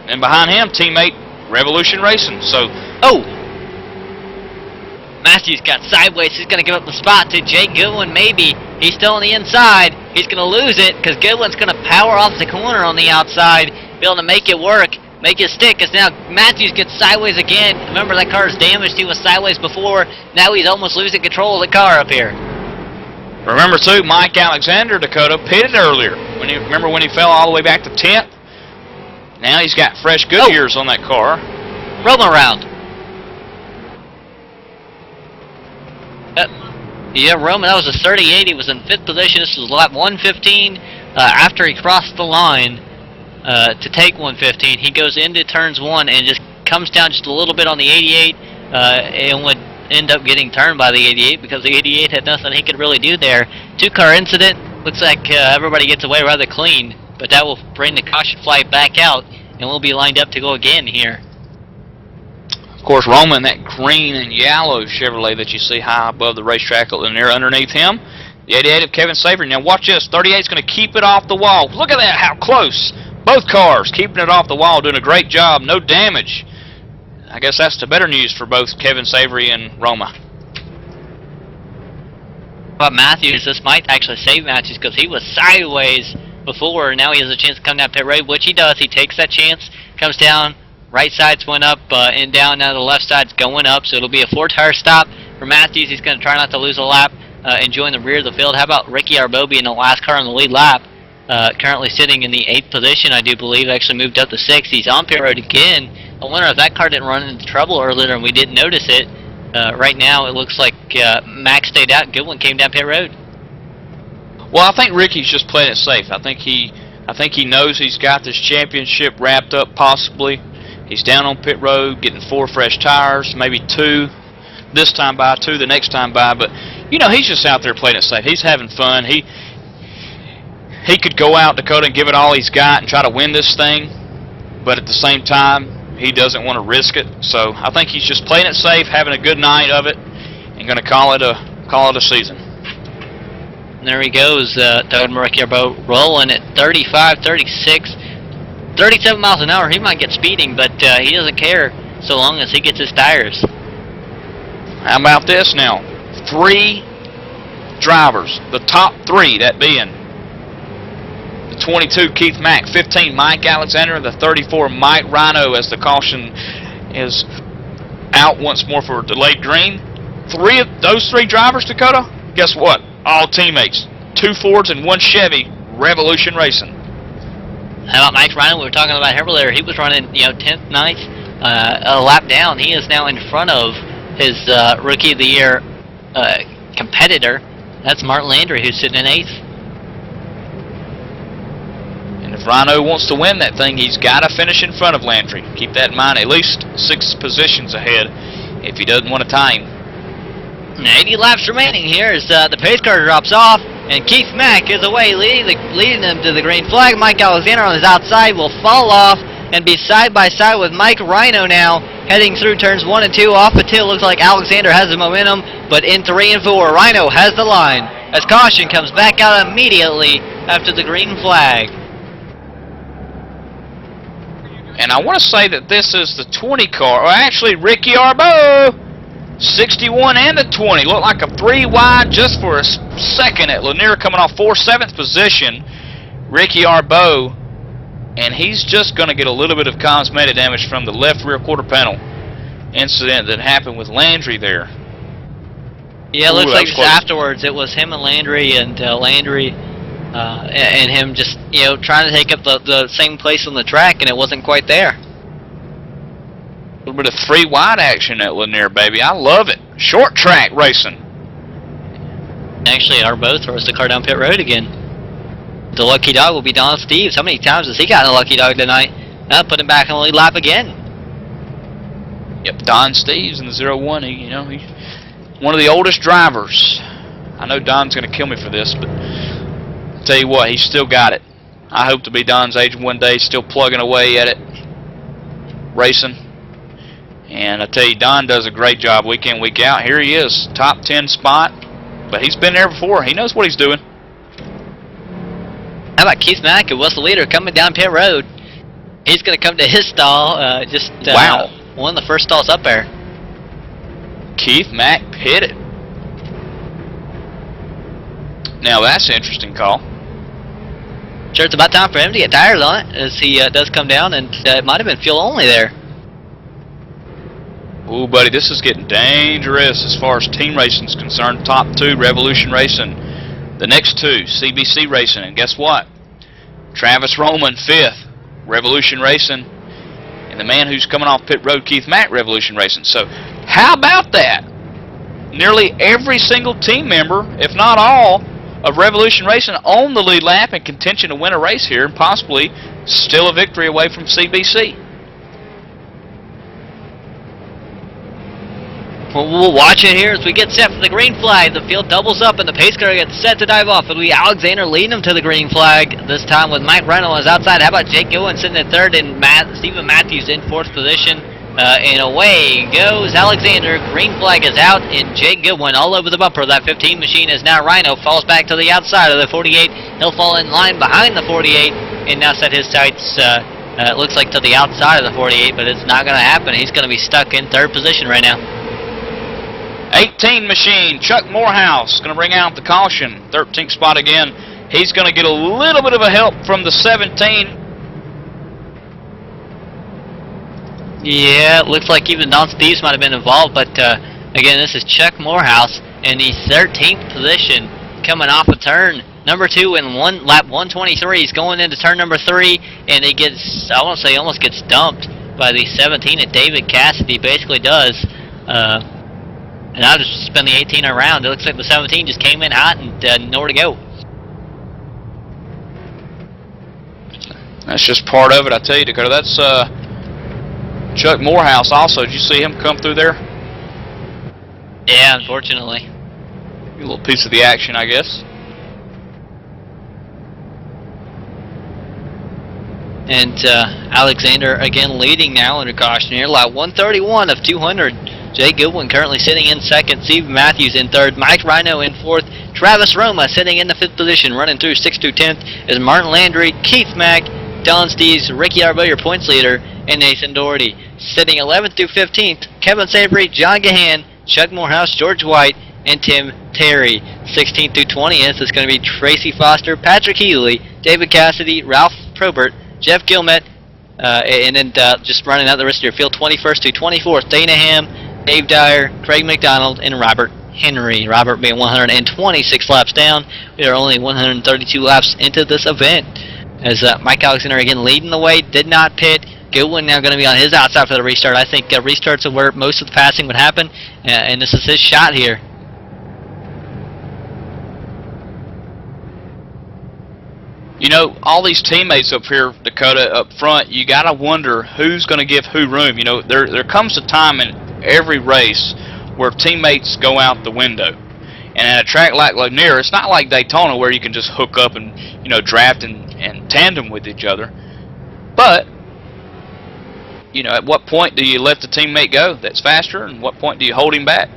And behind him, teammate Revolution Racing. So, Matthews got sideways. He's going to give up the spot to Jake Goodwin, maybe. He's still on the inside. He's going to lose it because Goodwin's going to power off the corner on the outside, be able to make it work, make it stick, because now Matthews gets sideways again. Remember, that car is damaged. He was sideways before. Now he's almost losing control of the car up here. remember too, Mike Alexander, Dakota, pitted earlier. Remember when he fell all the way back to 10th? Now he's got fresh Goodyears on that car. Roma round. Yeah, Roman, that was a 38. He was in 5th position. This was lap 115. After he crossed the line to take 115, he goes into turns 1 and just comes down just a little bit on the 88 and would end up getting turned by the 88 because the 88 had nothing he could really do there. 2-car incident. Looks like everybody gets away rather clean, but that will bring the caution flag back out, and we'll be lined up to go again here. Of course, Roman, that green and yellow Chevrolet that you see high above the racetrack and there underneath him, the 88 of Kevin Savory. Now watch this, 38 is going to keep it off the wall. Look at that, how close. Both cars keeping it off the wall, doing a great job, no damage. I guess that's the better news for both Kevin Savory and Roma. But Matthews, this might actually save Matthews because he was sideways before. Now he has a chance to come down pit road, which he does. He takes that chance, comes down. Right side's went up and down. Now the left side's going up, so it'll be a 4-tire stop for Matthews. He's going to try not to lose a lap and join the rear of the field. How about Ricky Arbo being the last car on the lead lap? Currently sitting in the 8th position, I do believe. Actually moved up to 6th. He's on pit road again. I wonder if that car didn't run into trouble earlier and we didn't notice it. Right now it looks like Max stayed out. Goodwin came down pit road. Well, I think Ricky's just playing it safe. I think he knows he's got this championship wrapped up possibly. He's down on pit road, getting 4 fresh tires, maybe 2 this time by, 2 the next time by. But you know, he's just out there playing it safe. He's having fun. He could go out, Dakota, and give it all he's got and try to win this thing, but at the same time, he doesn't want to risk it. So I think he's just playing it safe, having a good night of it, and going to call it a season. And there he goes, Doug Maricchio rolling at 35, 36, 37 miles an hour. He might get speeding, but he doesn't care so long as he gets his tires. How about this now? 3 drivers, the top 3, that being the 22 Keith Mack, 15 Mike Alexander, the 34 Mike Rhino, as the caution is out once more for delayed green. 3 of those 3 drivers, Dakota, guess what? All teammates. 2 Fords and 1 Chevy, Revolution Racing. How about Mike Rhino? We were talking about him earlier. He was running, 10th, 9th, a lap down. He is now in front of his Rookie of the Year competitor. That's Martin Landry, who's sitting in 8th. And if Rhino wants to win that thing, he's got to finish in front of Landry. Keep that in mind, at least 6 positions ahead if he doesn't want to tie him. 80 laps remaining here as the pace car drops off, and Keith Mack is away, leading them to the green flag. Mike Alexander on his outside will fall off and be side by side with Mike Rhino now, heading through turns 1 and 2. Off the tail, looks like Alexander has the momentum, but in 3 and 4, Rhino has the line as caution comes back out immediately after the green flag. And I want to say that this is the 20 car, or actually Ricky Arbo, 61 and the 20. Looked like a 3 wide just for a second at Lanier, coming off 7th position. Ricky Arbo, and he's just going to get a little bit of cosmetic damage from the left rear quarter panel incident that happened with Landry there. Yeah, it looks like just afterwards it was him and Landry, and Landry and him just, trying to take up the same place on the track, and it wasn't quite there. A little bit of 3 wide action at Lanier, baby. I love it. Short track racing. Actually, Arbo throws the car down pit road again. The lucky dog will be Don Steves. How many times has he gotten a lucky dog tonight? Put him back on the lead lap again. Yep, Don Steves in the 01. He's one of the oldest drivers. I know Don's going to kill me for this, but I'll tell you what, he's still got it. I hope to be Don's age one day, still plugging away at it, racing. And I tell you, Don does a great job week in, week out. Here he is, top 10 spot. But he's been there before. He knows what he's doing. How about Keith Mack, who was the leader, coming down pit road? He's going to come to his stall. Wow. One of the first stalls up there. Keith Mack pitted. Now that's an interesting call. Sure, it's about time for him to get tires on it as he does come down, and it might have been fuel only there. Ooh, buddy, this is getting dangerous as far as team racing is concerned. Top 2, Revolution Racing. The next 2, CBC Racing. And guess what? Travis Roman, 5th, Revolution Racing. And the man who's coming off pit road, Keith Mack, Revolution Racing. So, how about that? Nearly every single team member, if not all, of Revolution Racing on the lead lap in contention to win a race here, and possibly still a victory away from CBC. Well, we'll watch it here as we get set for the green flag. The field doubles up and the pace car gets set to dive off. It'll be Alexander leading him to the green flag, this time with Mike Reynolds on his outside. How about Jake Gowen sitting in 3rd and Stephen Matthews in 4th position? And away goes Alexander. Green flag is out, and Jake Goodwin all over the bumper. That 15 machine is now Rhino. Falls back to the outside of the 48. He'll fall in line behind the 48 and now set his sights, it looks like to the outside of the 48, but it's not going to happen. He's going to be stuck in 3rd position right now. 18 machine, Chuck Morehouse, going to bring out the caution. 13th spot again. He's going to get a little bit of a help from the 17. Yeah, it looks like even Don Steves might have been involved, but again, this is Chuck Morehouse in the 13th position, coming off a turn number 2 in lap 123. He's going into turn number 3, and he gets, I want to say, almost gets dumped by the 17 at David Cassidy. Basically does. And I'll just spin the 18 around. It looks like the 17 just came in hot and nowhere to go. That's just part of it, I tell you, Dakota. That's Chuck Morehouse also. Did you see him come through there? Yeah, unfortunately. A little piece of the action, I guess. And Alexander again leading now under caution here. Lap 131 of 200. Jay Goodwin currently sitting in 2nd. Steve Matthews in 3rd. Mike Rhino in 4th. Travis Roma sitting in the 5th position. Running through 6th to 10th is Martin Landry, Keith Mack, Don Steves, Ricky Arbo, your points leader, and Nathan Doherty. Sitting 11th through 15th, Kevin Savory, John Gahan, Chuck Morehouse, George White, and Tim Terry. 16th through 20th is going to be Tracy Foster, Patrick Healy, David Cassidy, Ralph Probert, Jeff Gilmet, and then just running out the rest of your field, 21st to 24th, Dana Ham, Dave Dyer, Craig McDonald, and Robert Henry. Robert being 126 laps down. We are only 132 laps into this event. As Mike Alexander again leading the way, did not pit. Goodwin now going to be on his outside for the restart. I think restarts are where most of the passing would happen, and this is his shot here. You know, all these teammates up here, Dakota, up front, you got to wonder who's going to give who room. You know, there comes a time in every race where teammates go out the window. And at a track like Lanier, it's not like Daytona where you can just hook up and, you know, draft and tandem with each other. But, you know, at what point do you let the teammate go that's faster, and what point do you hold him back?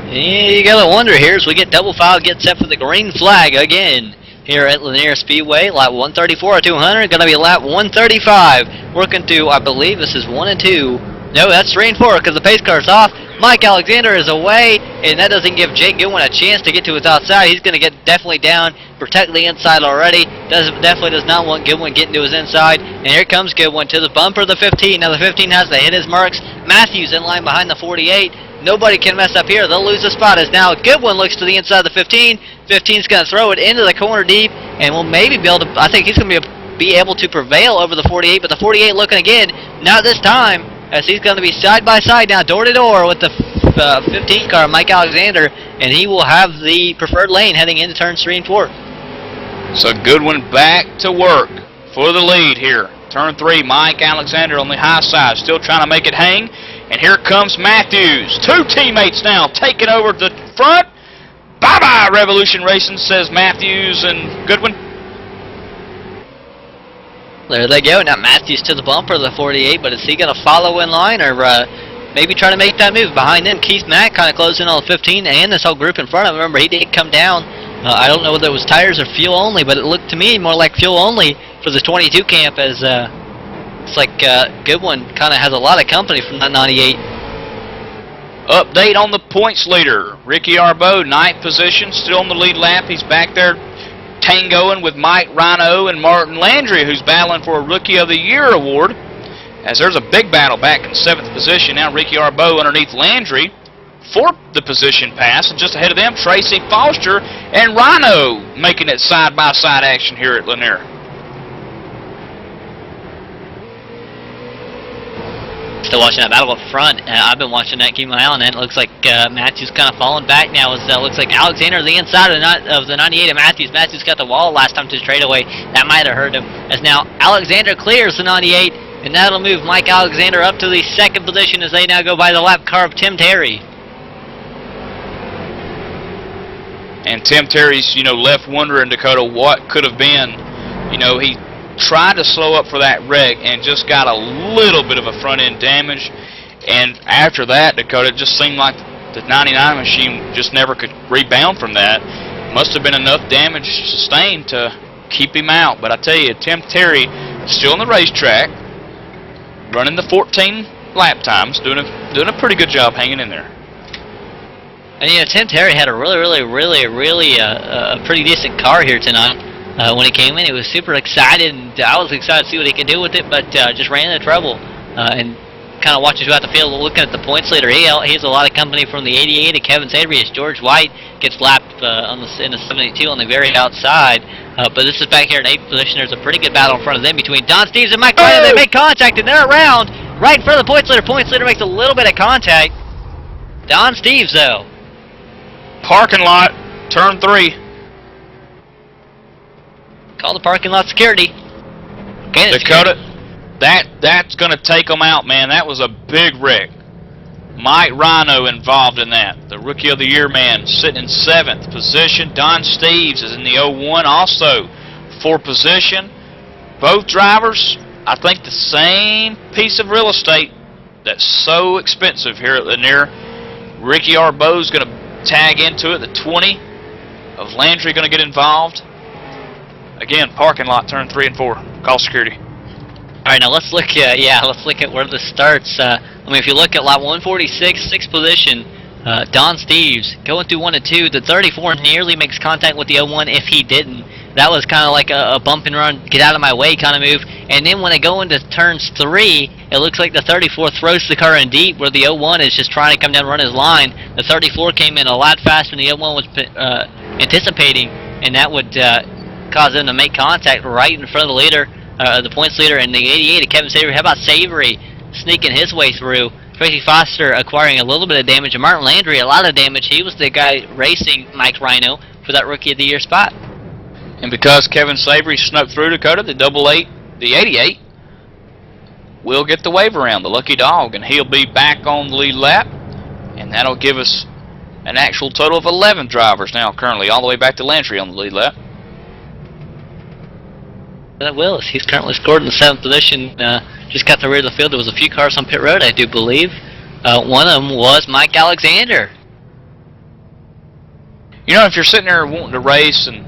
Yeah, you gotta wonder here as we get double file, get set for the green flag again here at Lanier Speedway. Lap 134 or 200, gonna be lap 135. Working through, I believe this is 1 and 2. No, that's 3 and 4 because the pace car's off. Mike Alexander is away, and that doesn't give Jake Goodwin a chance to get to his outside. He's going to get definitely down, protect the inside already. Definitely does not want Goodwin getting to his inside. And here comes Goodwin to the bumper of the 15. Now the 15 has to hit his marks. Matthews in line behind the 48. Nobody can mess up here. They'll lose the spot as now Goodwin looks to the inside of the 15. 15's going to throw it into the corner deep, and will maybe be able to, I think he's going to be able to prevail over the 48, but the 48 looking again, not this time, as he's going to be side by side now, door to door with the 15 car, Mike Alexander, and he will have the preferred lane heading into turns 3 and 4. So Goodwin back to work for the lead here. Turn 3, Mike Alexander on the high side, still trying to make it hang. And here comes Matthews. 2 teammates now taking over the front. Bye-bye, Revolution Racing, says Matthews and Goodwin. There they go. Now Matthews to the bumper of the 48, but is he going to follow in line or maybe try to make that move? Behind them, Keith Mack kind of closing on the 15 and this whole group in front of him. Remember, he did come down. I don't know whether it was tires or fuel only, but it looked to me more like fuel only for the 22 camp as it's like Goodwin kind of has a lot of company from that 98. Update on the points leader. Ricky Arbeau, 9th position, still in the lead lap. He's back there tangoing with Mike Rhino and Martin Landry, who's battling for a Rookie of the Year award. As there's a big battle back in 7th position. Now Ricky Arbeau underneath Landry for the position pass. And just ahead of them, Tracy Foster and Rhino making it side-by-side action here at Lanier. Still watching that battle up front. I've been watching that, keeping my eye on that. It looks like Matthews kind of falling back now. It looks like Alexander the inside of the 98 of Matthews. Matthews got the wall last time to the straightaway. That might have hurt him. As now Alexander clears the 98, and that'll move Mike Alexander up to the 2nd position as they now go by the lap car of Tim Terry. And Tim Terry's, left wondering, Dakota, what could have been. He tried to slow up for that wreck and just got a little bit of a front-end damage. And after that, Dakota, it just seemed like the 99 machine just never could rebound from that. Must have been enough damage sustained to keep him out. But I tell you, Tim Terry still on the racetrack, running the 14 lap times, doing a pretty good job hanging in there. And Tim Terry had a really a pretty decent car here tonight. When he came in, he was super excited, and I was excited to see what he could do with it, but just ran into trouble. And kind of watching throughout the field, looking at the points leader, he has a lot of company from the 88 of Kevin Savory as George White gets lapped in the 72 on the very outside. But this is back here in 8th position. There's a pretty good battle in front of them between Don Steves and Mike Ryan. They make contact, and they're around right in front of the points leader. Points leader makes a little bit of contact. Don Steves, though. Parking lot, turn 3. Call the parking lot security. Okay, Dakota, that's going to take them out, man. That was a big wreck. Mike Rhino involved in that. The Rookie of the Year man sitting in 7th position. Don Steves is in the 01 also. 4th position. Both drivers, I think the same piece of real estate that's so expensive here at Lanier. Ricky Arbeau's going to tag into it. The 20 of Landry going to get involved. Again, parking lot, turn 3 and 4. Call security. All right, now let's look at where this starts. If you look at lot 146, 6th position, Don Steves going through 1 and 2. The 34 nearly makes contact with the 01 if he didn't. That was kind of like a bump and run, get out of my way kind of move. And then when they go into turns 3, it looks like the 34 throws the car in deep where the 01 is just trying to come down and run his line. The 34 came in a lot faster than the 01 was anticipating, and that would cause them to make contact right in front of the leader, the points leader, and the 88 of Kevin Savory. How about Savory sneaking his way through? Tracy Foster acquiring a little bit of damage, and Martin Landry a lot of damage. He was the guy racing Mike Rhino for that Rookie of the Year spot. And because Kevin Savory snuck through, Dakota, the 88 will get the wave around, the lucky dog, and he'll be back on the lead lap, and that'll give us an actual total of 11 drivers now currently, all the way back to Landry on the lead lap. That Willis, he's currently scored in the 7th position, just got the rear of the field. There was a few cars on pit road, I do believe. One of them was Mike Alexander. If you're sitting there wanting to race and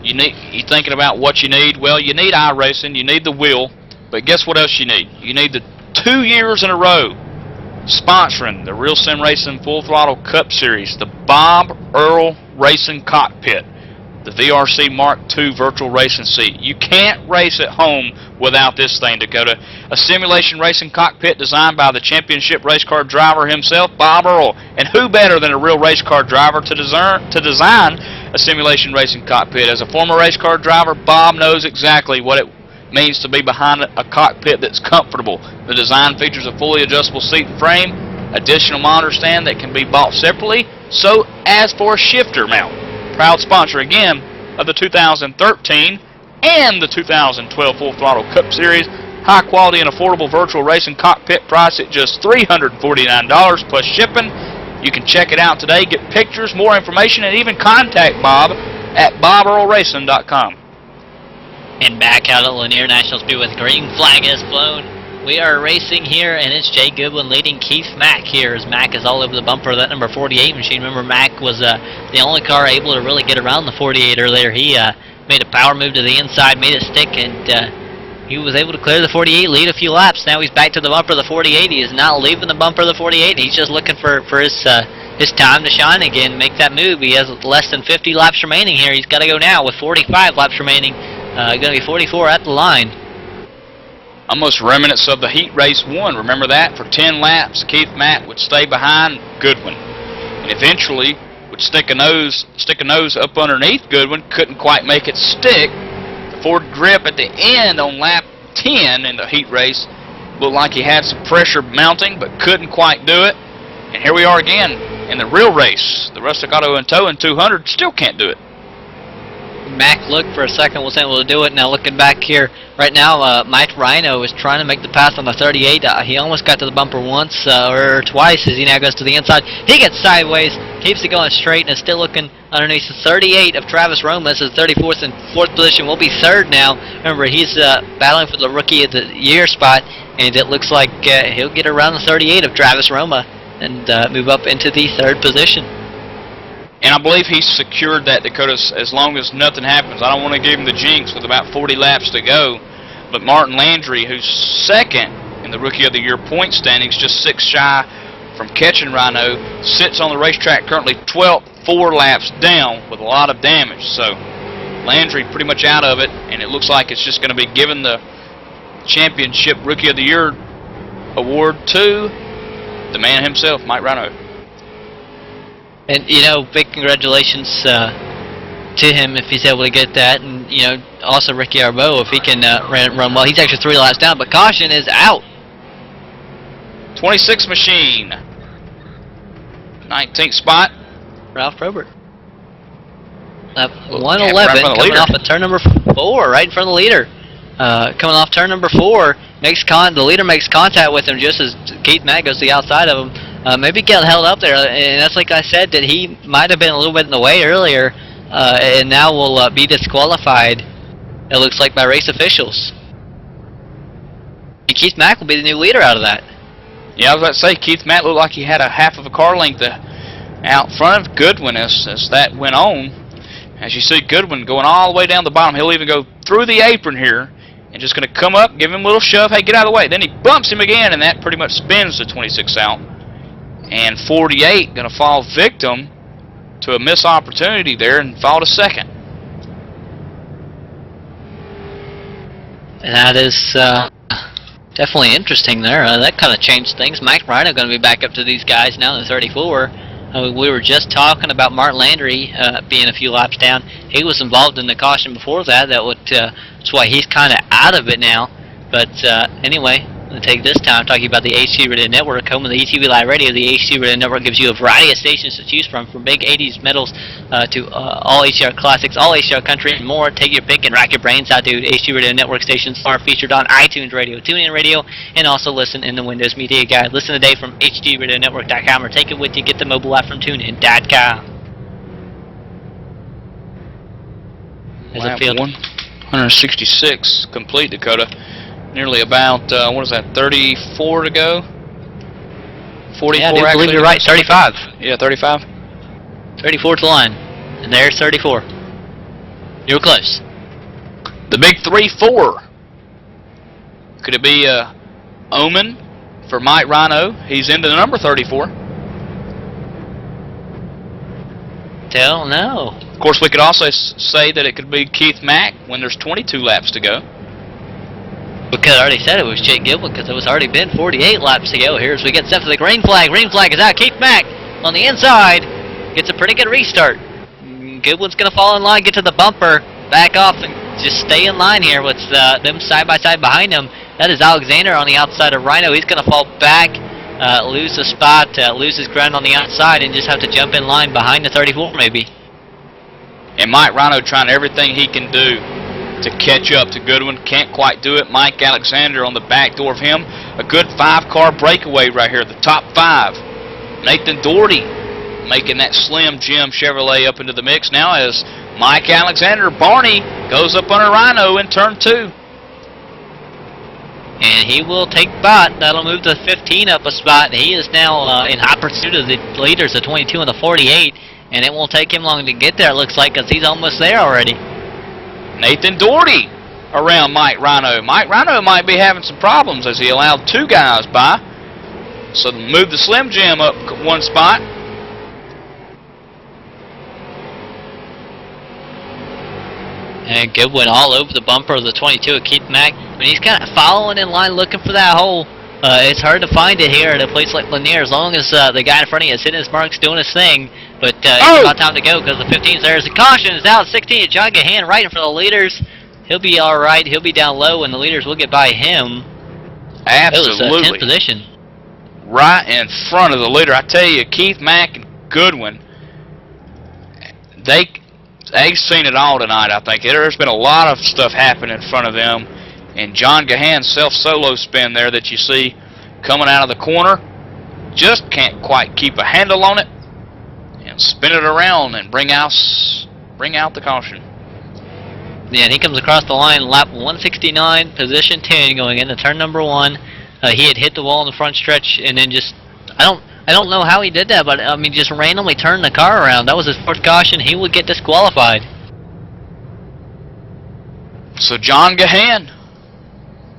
you're thinking about what you need, well, you need iRacing, you need the wheel, but guess what else you need? You need the 2 years in a row sponsoring the Real Sim Racing Full Throttle Cup Series, the Bob Earl Racing Cockpit, the VRC Mark II virtual racing seat. You can't race at home without this thing, Dakota. A simulation racing cockpit designed by the championship race car driver himself, Bob Earl. And who better than a real race car driver to design a simulation racing cockpit? As a former race car driver, Bob knows exactly what it means to be behind a cockpit that's comfortable. The design features a fully adjustable seat and frame, additional monitor stand that can be bought separately, so as for a shifter mount. Proud sponsor again of the 2013 and the 2012 Full Throttle Cup Series. High quality and affordable virtual racing cockpit price at just $349 plus shipping. You can check it out today, get pictures, more information, and even contact Bob at bobearlracing.com. And back out at Lanier National Speedway with green flag has blown. We are racing here, and it's Jay Goodwin leading Keith Mack here, as Mack is all over the bumper of that number 48 machine. Remember, Mack was the only car able to really get around the 48 earlier. He made a power move to the inside, made it stick, and he was able to clear the 48, lead a few laps. Now he's back to the bumper of the 48. He is not leaving the bumper of the 48. He's just looking for his time to shine again, make that move. He has less than 50 laps remaining here. He's got to go now with 45 laps remaining. Going to be 44 at the line. Almost remnants of the heat race 1. Remember that? For 10 laps, Keith Mack would stay behind Goodwin, and eventually would stick a nose up underneath Goodwin. Couldn't quite make it stick. The Ford grip at the end on lap 10 in the heat race looked like he had some pressure mounting, but couldn't quite do it. And here we are again in the real race. The Rustic Auto and Towing 200 still can't do it. Mack looked for a second, was able to do it. Now looking back here, right now Mike Rhino is trying to make the pass on the 38. He almost got to the bumper once or twice as he now goes to the inside. He gets sideways, keeps it going straight, and is still looking underneath the 38 of Travis Roma. This is 34th and 4th position. Will be 3rd now. Remember, he's battling for the Rookie of the Year spot, and it looks like he'll get around the 38 of Travis Roma and move up into the 3rd position. And I believe he's secured that, Dakota, as long as nothing happens. I don't want to give him the jinx with about 40 laps to go. But Martin Landry, who's 2nd in the Rookie of the Year point standings, just 6 shy from catching Rhino, sits on the racetrack currently 12th, 4 laps down with a lot of damage. So Landry pretty much out of it, and it looks like it's just going to be given the championship Rookie of the Year award to the man himself, Mike Rhino. And, you know, big congratulations to him if he's able to get that. And, you know, also Ricky Arbeau if he can run well. He's actually 3 laps down, but caution is out. 26 machine. 19th spot. Ralph Probert. 111 coming off of turn number 4, right in front of the leader. Coming off turn number 4, the leader makes contact with him just as Keith Mack goes to the outside of him. Maybe get held up there, and that's like I said, that he might have been a little bit in the way earlier, and now will be disqualified, it looks like, by race officials. And Keith Mack will be the new leader out of that. Yeah, I was about to say, Keith Mack looked like he had a half of a car length out front of Goodwin as that went on. As you see Goodwin going all the way down the bottom, he'll even go through the apron here, and just going to come up, give him a little shove, hey, get out of the way. Then he bumps him again, and that pretty much spins the 26 out. And 48 going to fall victim to a missed opportunity there and fall to 2nd. And that is definitely interesting there. That kind of changed things. Mike Rhino going to be back up to these guys now in the 34. We were just talking about Martin Landry being a few laps down. He was involved in the caution before that. That's why he's kind of out of it now. But anyway, I'm going to take this time talking about the HT Radio Network, home of the ETV Live Radio. The HT Radio Network gives you a variety of stations to choose from big 80s metals to all HTR classics, all HTR country, and more. Take your pick and rack your brains out, dude. HT Radio Network stations are featured on iTunes Radio, TuneIn Radio, and also listen in the Windows Media Guide. Listen today from htradionetwork.com or take it with you. Get the mobile app from TuneIn.com. Lap 166 complete, Dakota. Nearly about, what is that, 34 to go? 44 yeah, I actually? believe you're right, 35. Yeah, 35. 34 to the line. And there's 34. You were close. The big 3-4. Could it be Omen for Mike Rhino? He's into the number 34. Hell no. Of course, we could also say that it could be Keith Mack when there's 22 laps to go. Because I already said it was Jake Goodwin, because it was already been 48 laps to go here as we get set for the green flag. Green flag is out. Keith Mack on the inside gets a pretty good restart. Goodwin's going to fall in line, get to the bumper, back off, and just stay in line here with them side by side behind him. That is Alexander on the outside of Rhino. He's going to fall back, lose a spot, lose his ground on the outside, and just have to jump in line behind the 34 maybe. And Mike Rhino trying everything he can do to catch up to Goodwin. Can't quite do it. Mike Alexander on the back door of him. A good 5-car breakaway right here, the top 5. Nathan Doherty making that Slim Jim Chevrolet up into the mix now as Mike Alexander, Barney Goes up on a Rhino in turn 2. And he will take spot. That'll move the 15 up a spot. He is now in hot pursuit of the leaders, the 22 and the 48. And it won't take him long to get there, it looks like, because he's almost there already. Nathan Doherty around Mike Rhino. Mike Rhino might be having some problems as he allowed 2 guys by. So move the Slim Jim up 1 spot. And Goodwin all over the bumper of the 22 of Keith Mack. I mean, he's kind of following in line looking for that hole. It's hard to find it here at a place like Lanier as long as the guy in front of you is hitting his marks, doing his thing. But it's about time to go because the 15's there. As the caution is out, 16 John Gahan right in front of the leaders. He'll be all right. He'll be down low, and the leaders will get by him. Absolutely. It was 10th position. Right in front of the leader. I tell you, Keith Mack and Goodwin, they've seen it all tonight, I think. There's been a lot of stuff happen in front of them. And John Gahan's self-solo spin there that you see coming out of the corner, just can't quite keep a handle on it and spin it around and bring out the caution. Yeah, and he comes across the line, lap 169, position 10, going into turn number 1. He had hit the wall in the front stretch, and then just I don't know how he did that, but I mean, just randomly turned the car around. That was his fourth caution. He would get disqualified. So John Gahan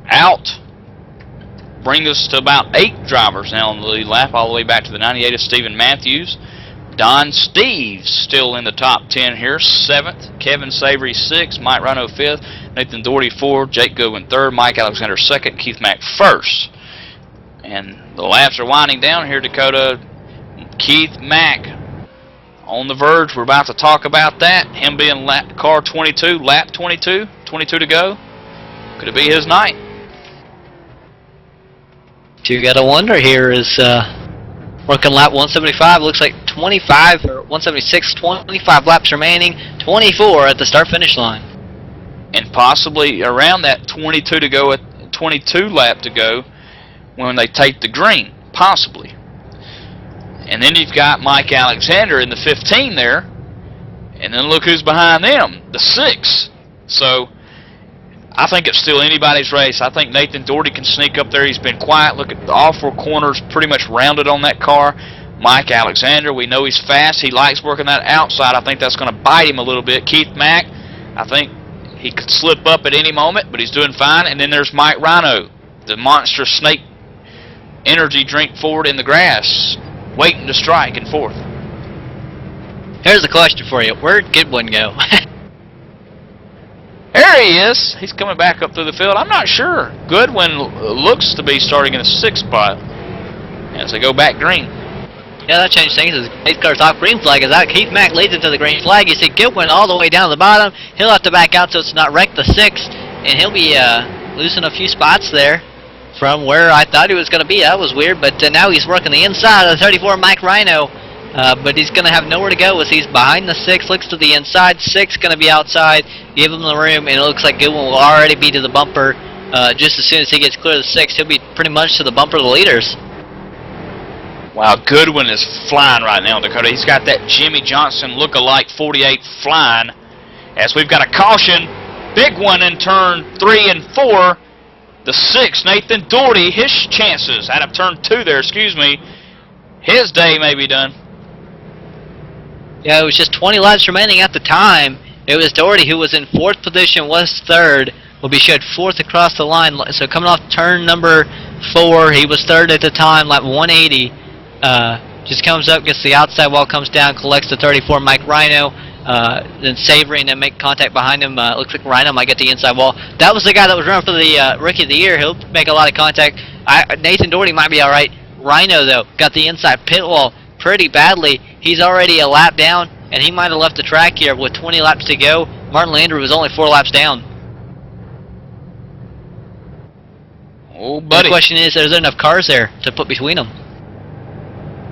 out. Bring us to about 8 drivers now on the lead lap, all the way back to the 98 of Stephen Matthews. Don Steves still in the top 10 here, 7th. Kevin Savory 6th. Mike Rhino 5th. Nathan Doherty 4th. Jake Goodwin 3rd. Mike Alexander 2nd. Keith Mack 1st. And the laps are winding down here, Dakota. Keith Mack on the verge. We're about to talk about that. Him being car 22, lap 22, 22 to go. Could it be his night? You gotta wonder here is working lap 175. Looks like 25 or 176, 25 laps remaining, 24 at the start finish line. And possibly around that 22 to go, at 22 lap to go, when they take the green, possibly. And then you've got Mike Alexander in the 15 there, and then look who's behind them, the 6. So I think it's still anybody's race. I think Nathan Doherty can sneak up there. He's been quiet. Look at all 4 corners pretty much rounded on that car. Mike Alexander, we know he's fast. He likes working that outside. I think that's going to bite him a little bit. Keith Mack, I think he could slip up at any moment, but he's doing fine. And then there's Mike Rhino, the monster snake energy drink forward in the grass, waiting to strike in 4th. Here's a question for you. Where'd Goodwin go? There he is. He's coming back up through the field. I'm not sure. Goodwin looks to be starting in the 6th spot as they go back green. Yeah, that changed things. As eighth car's off, green flag is out. Keith Mack leads into the green flag. You see Goodwin all the way down to the bottom. He'll have to back out so it's not wrecked the 6th, and he'll be losing a few spots there from where I thought he was going to be. That was weird, but now he's working the inside of the 34 Mike Rhino. But he's going to have nowhere to go as he's behind the 6, looks to the inside. 6 going to be outside, give him the room, and it looks like Goodwin will already be to the bumper. Just as soon as he gets clear of the 6, he'll be pretty much to the bumper of the leaders. Wow, Goodwin is flying right now, Dakota. He's got that Jimmy Johnson look-alike 48 flying. As we've got a caution, big one in turn 3 and 4. The 6, Nathan Doherty, his chances out of turn 2 there, excuse me. His day may be done. Yeah, it was just 20 laps remaining at the time. It was Doherty who was in 4th position, was 3rd. Will be showed 4th across the line. So coming off turn number 4, he was 3rd at the time, lap 180. Just comes up, gets the outside wall, comes down, collects the 34 Mike Rhino. Then Savory and then make contact behind him. Looks like Rhino might get the inside wall. That was the guy that was running for the Rookie of the Year. He'll make a lot of contact. Nathan Doherty might be all right. Rhino, though, got the inside pit wall pretty badly. He's already a lap down, and he might have left the track here with 20 laps to go. Martin Landry was only 4 laps down. Oh, buddy. The question is there enough cars there to put between them?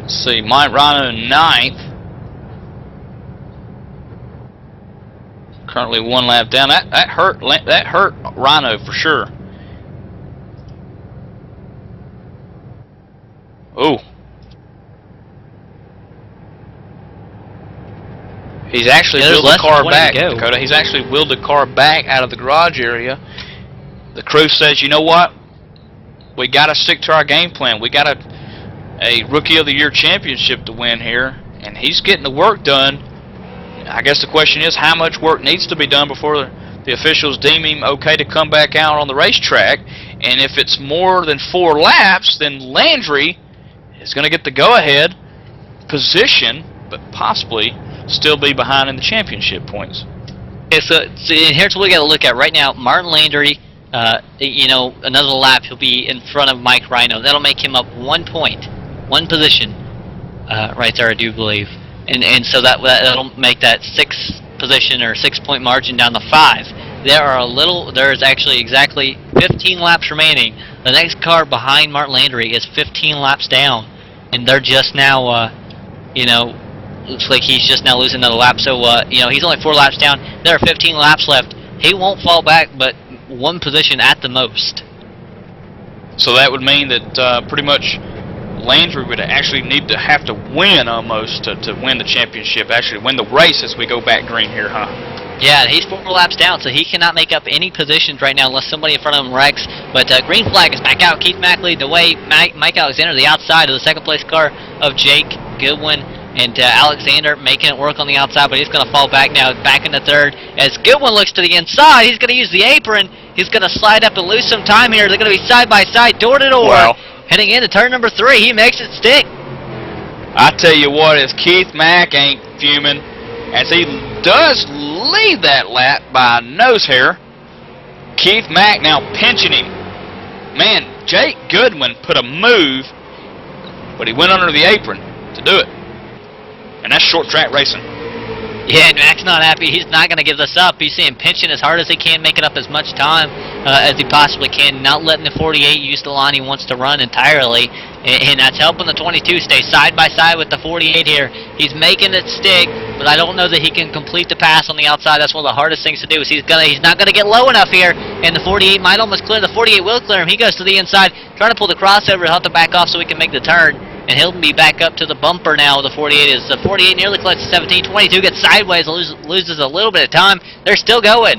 Let's see, Mike Rhino 9th. Currently 1 lap down. That hurt Rhino for sure. Oh. He's actually Yeah, there's wheeled the less car than 20 back, to go. Dakota. He's actually wheeled the car back out of the garage area. The crew says, you know what? We got to stick to our game plan. We got a Rookie of the Year championship to win here, and he's getting the work done. I guess the question is, how much work needs to be done before the officials deem him okay to come back out on the racetrack? And if it's more than 4 laps, then Landry is going to get the go-ahead position, but possibly still be behind in the championship points. Okay, so here's what we got to look at right now. Martin Landry, you know, another lap he'll be in front of Mike Rhino. That'll make him up 1 point, 1 position, right there, I do believe. And so that'll make that 6th position or 6-point margin down to 5. There's actually exactly 15 laps remaining. The next car behind Martin Landry is 15 laps down, and they're just now, you know, looks like he's just now losing another lap. So, you know, he's only 4 laps down. There are 15 laps left. He won't fall back, but 1 position at the most. So that would mean that pretty much Landry would actually have to win almost to win the championship, actually win the race as we go back green here, huh? Yeah, he's 4 laps down, so he cannot make up any positions right now unless somebody in front of him wrecks. But green flag is back out. Keith Mack leading the way. Mike Alexander the outside of the 2nd place car of Jake Goodwin. And Alexander making it work on the outside, but he's going to fall back now, back into 3rd. As Goodwin looks to the inside, he's going to use the apron. He's going to slide up and lose some time here. They're going to be side by side, door to door. Wow. Heading into turn number 3, he makes it stick. I tell you what, as Keith Mack ain't fuming, as he does lead that lap by a nose hair. Keith Mack now pinching him. Man, Jake Goodwin put a move, but he went under the apron to do it. And that's short track racing. Yeah, and Mack's not happy. He's not going to give this up. He's seeing pinching as hard as he can, making up as much time as he possibly can, not letting the 48 use the line he wants to run entirely. And that's helping the 22 stay side by side with the 48 here. He's making it stick, but I don't know that he can complete the pass on the outside. That's one of the hardest things to do. Is he's not going to get low enough here, and the 48 might almost clear. The 48 will clear him. He goes to the inside, trying to pull the crossover. He'll have to back off so he can make the turn. And he'll be back up to the bumper now. The 48 is. The 48 nearly collects 17. 22 gets sideways, loses a little bit of time. They're still going.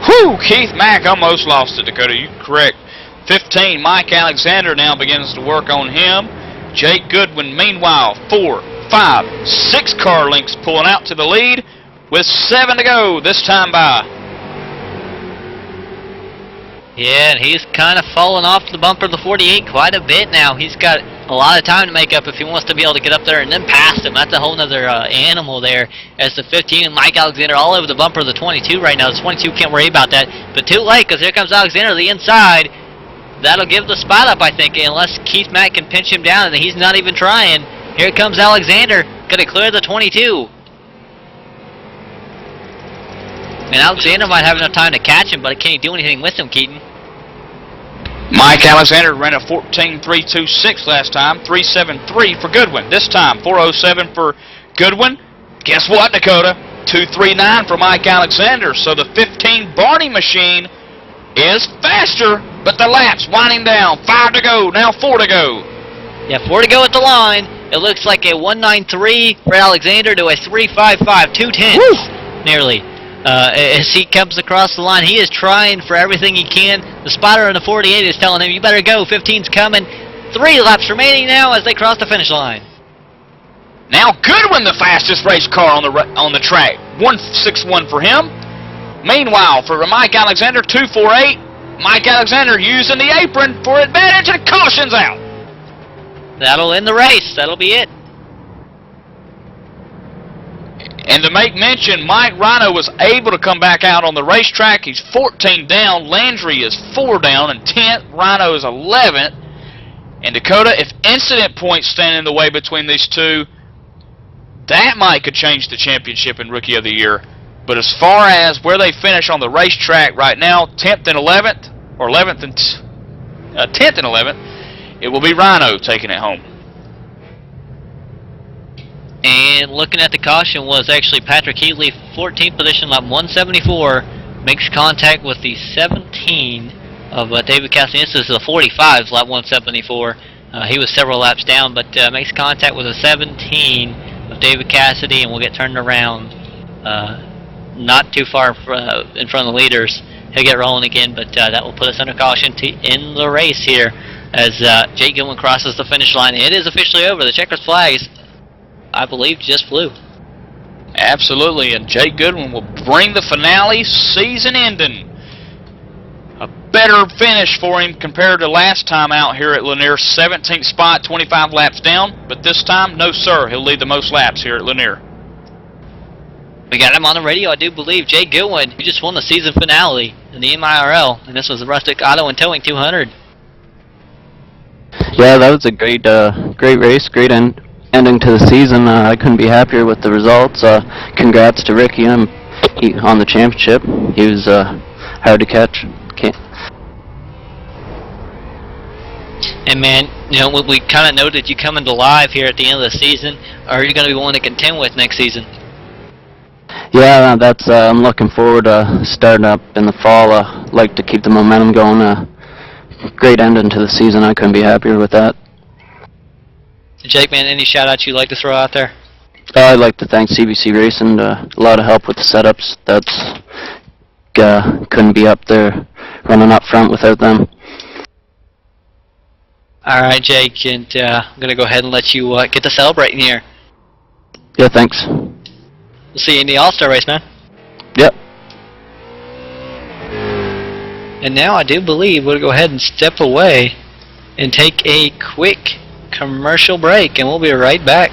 Whew! Keith Mack almost lost it, Dakota. You're correct. 15, Mike Alexander now begins to work on him. Jake Goodwin, meanwhile, 4, 5, 6 car lengths pulling out to the lead with 7 to go, this time by. Yeah, and he's kind of fallen off the bumper of the 48 quite a bit now. He's got a lot of time to make up if he wants to be able to get up there and then past him. That's a whole other animal there. As the 15 and Mike Alexander all over the bumper of the 22 right now. The 22 can't worry about that. But too late, because here comes Alexander to the inside. That'll give the spot up, I think, unless Keith Mack can pinch him down, and he's not even trying. Here comes Alexander, going to clear the 22. And Alexander might have enough time to catch him, but can he do anything with him, Keaton? Mike Alexander ran a 14.326 last time, 3.73 for Goodwin. This time, 4.07 for Goodwin. Guess what, Dakota? 2.39 for Mike Alexander. So the 15 Barney machine is faster, but the laps winding down. 5 to go, now 4 to go. Yeah, 4 to go at the line. It looks like a 1.93 for Alexander to a 3.55, 2 tenths nearly. As he comes across the line, he is trying for everything he can. The spotter in the 48 is telling him, you better go, 15's coming. 3 laps remaining now as they cross the finish line. Now Goodwin, the fastest race car on the track. 1.61 for him. Meanwhile, for Mike Alexander, 2.48. Mike Alexander using the apron for advantage, and caution's out. That'll end the race. That'll be it. And to make mention, Mike Rhino was able to come back out on the racetrack. He's 14 down. Landry is 4 down and 10th. Rhino is 11th. And Dakota, if incident points stand in the way between these two, that might could change the championship in Rookie of the Year. But as far as where they finish on the racetrack right now, 10th and 11th, or 11th and 10th and 11th, it will be Rhino taking it home. And looking at the caution was actually Patrick Heatley, 14th position, lap 174, makes contact with the 17 of David Castanis. This is the 45, lap 174. He was several laps down, but makes contact with the 17 of off David Cassidy, and we'll get turned around not too far in front of the leaders. He'll get rolling again, but that will put us under caution to end the race here as Jake Goodwin crosses the finish line. It is officially over. The checkered flags, I believe, just flew. Absolutely, and Jake Goodwin will bring the finale, season ending. A better finish for him compared to last time out here at Lanier. 17th spot, 25 laps down, but this time, no sir, he'll lead the most laps here at Lanier. We got him on the radio, I do believe. Jake Goodwin, who just won the season finale in the MIRL, and this was the Rustic Auto and Towing 200. Yeah, that was a great race, great ending to the season. I couldn't be happier with the results. Congrats to Ricky on the championship. He was hard to catch. And man, you know, we kind of noted you coming to live here at the end of the season. Are you going to be one to contend with next season? Yeah, that's. I'm looking forward to starting up in the fall. Like to keep the momentum going. Great ending to the season. I couldn't be happier with that. Jake, man, any shout-outs you'd like to throw out there? I'd like to thank CBC Racing. A lot of help with the setups. That's couldn't be up there running up front without them. All right, Jake, and I'm going to go ahead and let you get to celebrating here. Yeah, thanks. We'll see you in the All-Star race, man. Yep. And now I do believe we'll go ahead and step away and take a quick commercial break, and we'll be right back.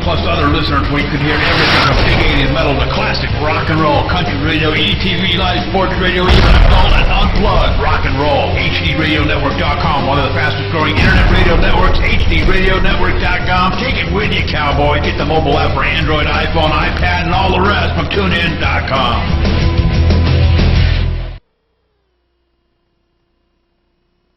Plus other listeners where you can hear everything from big 80s metal to classic rock and roll, country radio, ETV, live sports radio, even adult and unplugged rock and roll. HDRadioNetwork.com, one of the fastest growing internet radio networks, HDRadioNetwork.com. Take it with you, cowboy. Get the mobile app for Android, iPhone, iPad, and all the rest from TuneIn.com.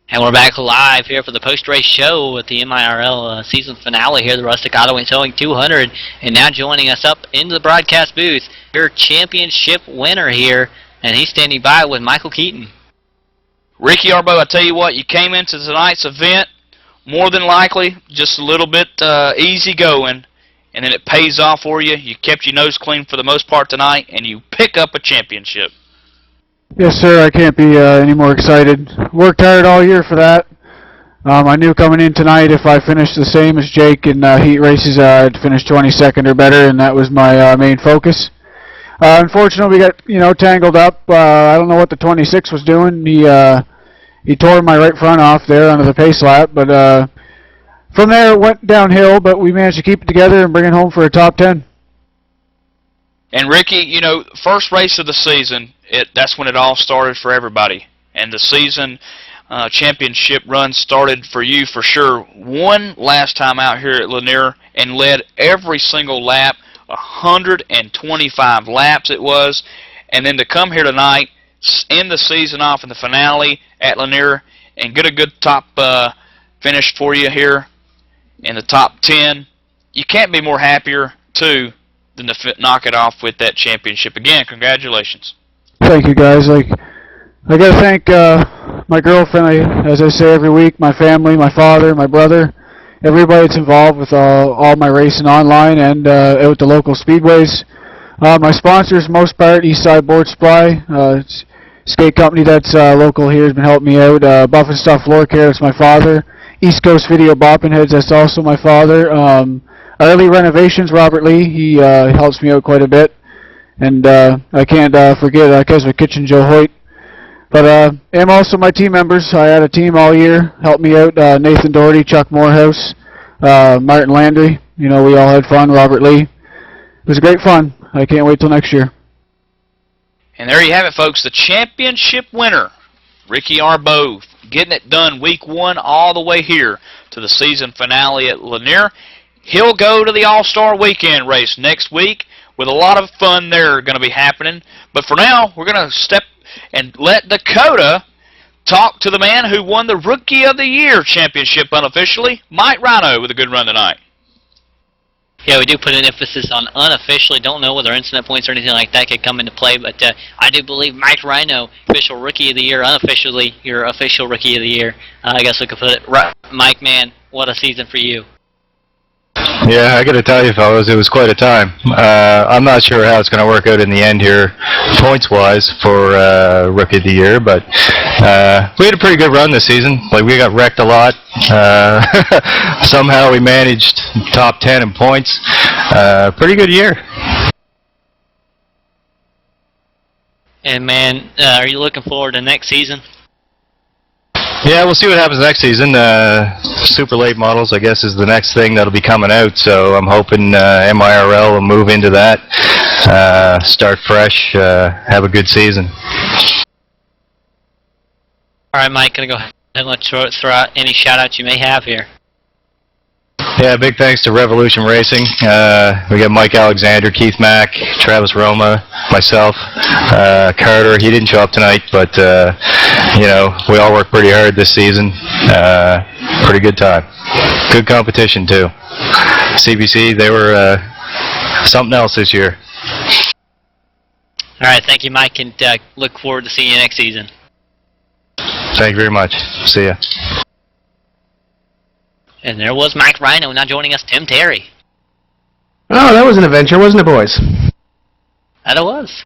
And we're back live here for the post-race show with the MIRL season finale here, the Rustic Auto and Towing 200. And now joining us up into the broadcast booth, your championship winner here, and he's standing by with Michael Keaton. Ricky Arbo, I tell you what, you came into tonight's event more than likely just a little bit easy going, and then it pays off for you. You kept your nose clean for the most part tonight, and you pick up a championship. Yes, sir. I can't be any more excited. Worked hard all year for that. I knew coming in tonight if I finished the same as Jake in heat races, I'd finish 22nd or better, and that was my main focus. Unfortunately, we got tangled up. I don't know what the 26 was doing. He tore my right front off there under the pace lap, but from there it went downhill. But we managed to keep it together and bring it home for a top 10. And Ricky, first race of the season, that's when it all started for everybody. And the season championship run started for you for sure. Won last time out here at Lanier and led every single lap, 125 laps it was. And then to come here tonight, end the season off in the finale at Lanier and get a good top finish for you here in the top 10. You can't be more happier, too, than to knock it off with that championship. Again, congratulations. Thank you, guys. I got to thank my girlfriend, as I say every week, my family, my father, my brother, everybody that's involved with all my racing online and out the local speedways. My sponsors, most part, Eastside Board Supply. skate company that's local here has been helping me out. Buff and Stuff Floor Care, that's my father. East Coast Video Boppin' Heads, that's also my father. Early Renovations, Robert Lee, he helps me out quite a bit. And I can't forget Keswick Kitchen, Joe Hoyt. But and also my team members. I had a team all year, helped me out. Nathan Doherty, Chuck Morehouse, Martin Landry. You know, we all had fun. Robert Lee. It was great fun. I can't wait till next year. And there you have it, folks. The championship winner, Ricky Arbo, getting it done week 1 all the way here to the season finale at Lanier. He'll go to the All-Star Weekend race next week with a lot of fun there going to be happening. But for now, we're going to step and let Dakota talk to the man who won the Rookie of the Year championship unofficially, Mike Rhino, with a good run tonight. Yeah, we do put an emphasis on unofficially. Don't know whether incident points or anything like that could come into play, but I do believe Mike Rhino, official Rookie of the Year, unofficially your official Rookie of the Year. I guess we could put it right. Mike, man, what a season for you. Yeah, I got to tell you, fellas, it was quite a time. I'm not sure how it's going to work out in the end here, points-wise, for Rookie of the Year, but we had a pretty good run this season. Like, we got wrecked a lot. Somehow we managed top 10 in points. Pretty good year. And, man, are you looking forward to next season? Yeah, we'll see what happens next season. Super late models, I guess, is the next thing that'll be coming out. So I'm hoping MIRL will move into that, start fresh, have a good season. All right, Mike, gonna go ahead and let's throw out any shout-outs you may have here. Yeah, big thanks to Revolution Racing. We got Mike Alexander, Keith Mack, Travis Roma, myself, Carter. He didn't show up tonight, but you know, we all worked pretty hard this season. Pretty good time. Good competition too. CBC, they were something else this year. All right, thank you, Mike, and look forward to seeing you next season. Thank you very much. See ya. And there was Mike Rhino. Now joining us, Tim Terry. Oh, that was an adventure, wasn't it, boys? That it was.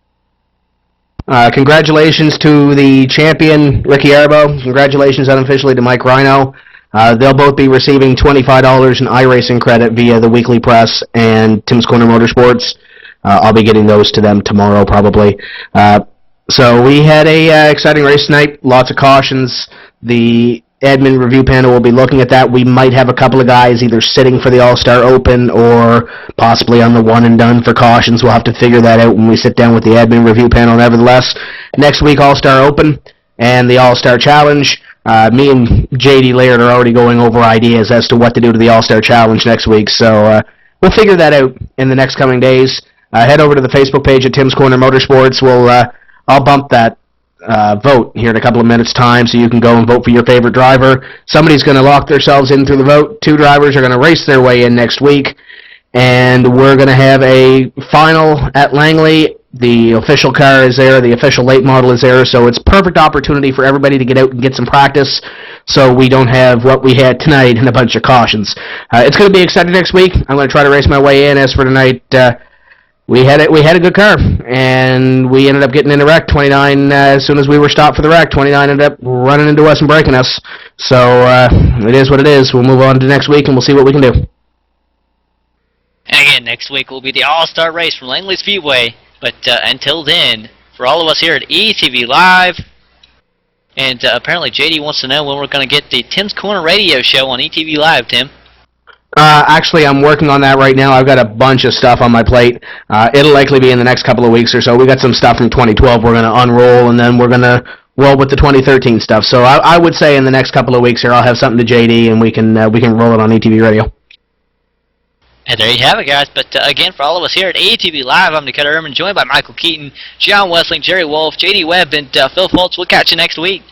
Congratulations to the champion, Ricky Arbo. Congratulations unofficially to Mike Rhino. They'll both be receiving $25 in iRacing credit via the Weekly Press and Tim's Corner Motorsports. I'll be getting those to them tomorrow, probably. So we had a exciting race tonight. Lots of cautions. The admin review panel will be looking at that. We might have a couple of guys either sitting for the All-Star Open or possibly on the one and done for cautions. We'll have to figure that out when we sit down with the admin review panel. Nevertheless, next week All-Star Open and the All-Star Challenge. Me and JD Laird are already going over ideas as to what to do to the All-Star Challenge next week. So we'll figure that out in the next coming days. Head over to the Facebook page at Tim's Corner Motorsports. I'll bump that vote here in a couple of minutes' time, so you can go and vote for your favorite driver. Somebody's going to lock themselves in through the vote. 2 drivers are going to race their way in next week, and we're going to have a final at Langley. The official car is there, the official late model is there, so it's perfect opportunity for everybody to get out and get some practice, so we don't have what we had tonight and a bunch of cautions. It's going to be exciting next week. I'm going to try to race my way in. As for tonight, we had a good car, and we ended up getting in a wreck. 29, as soon as we were stopped for the wreck, 29 ended up running into us and breaking us. So it is what it is. We'll move on to next week, and we'll see what we can do. And again, next week will be the All-Star race from Langley Speedway. But until then, for all of us here at ETV Live, and apparently JD wants to know when we're going to get the Tim's Corner radio show on ETV Live, Tim. Actually, I'm working on that right now. I've got a bunch of stuff on my plate. It'll likely be in the next couple of weeks or so. We got some stuff from 2012 we're going to unroll, and then we're going to roll with the 2013 stuff. So I would say in the next couple of weeks here, I'll have something to JD, and we can roll it on ETV Radio. And there you have it, guys. But again, for all of us here at ATV Live, I'm Dakota Erman, joined by Michael Keaton, John Wessling, Jerry Wolf, JD Webb, and Phil Fultz. We'll catch you next week.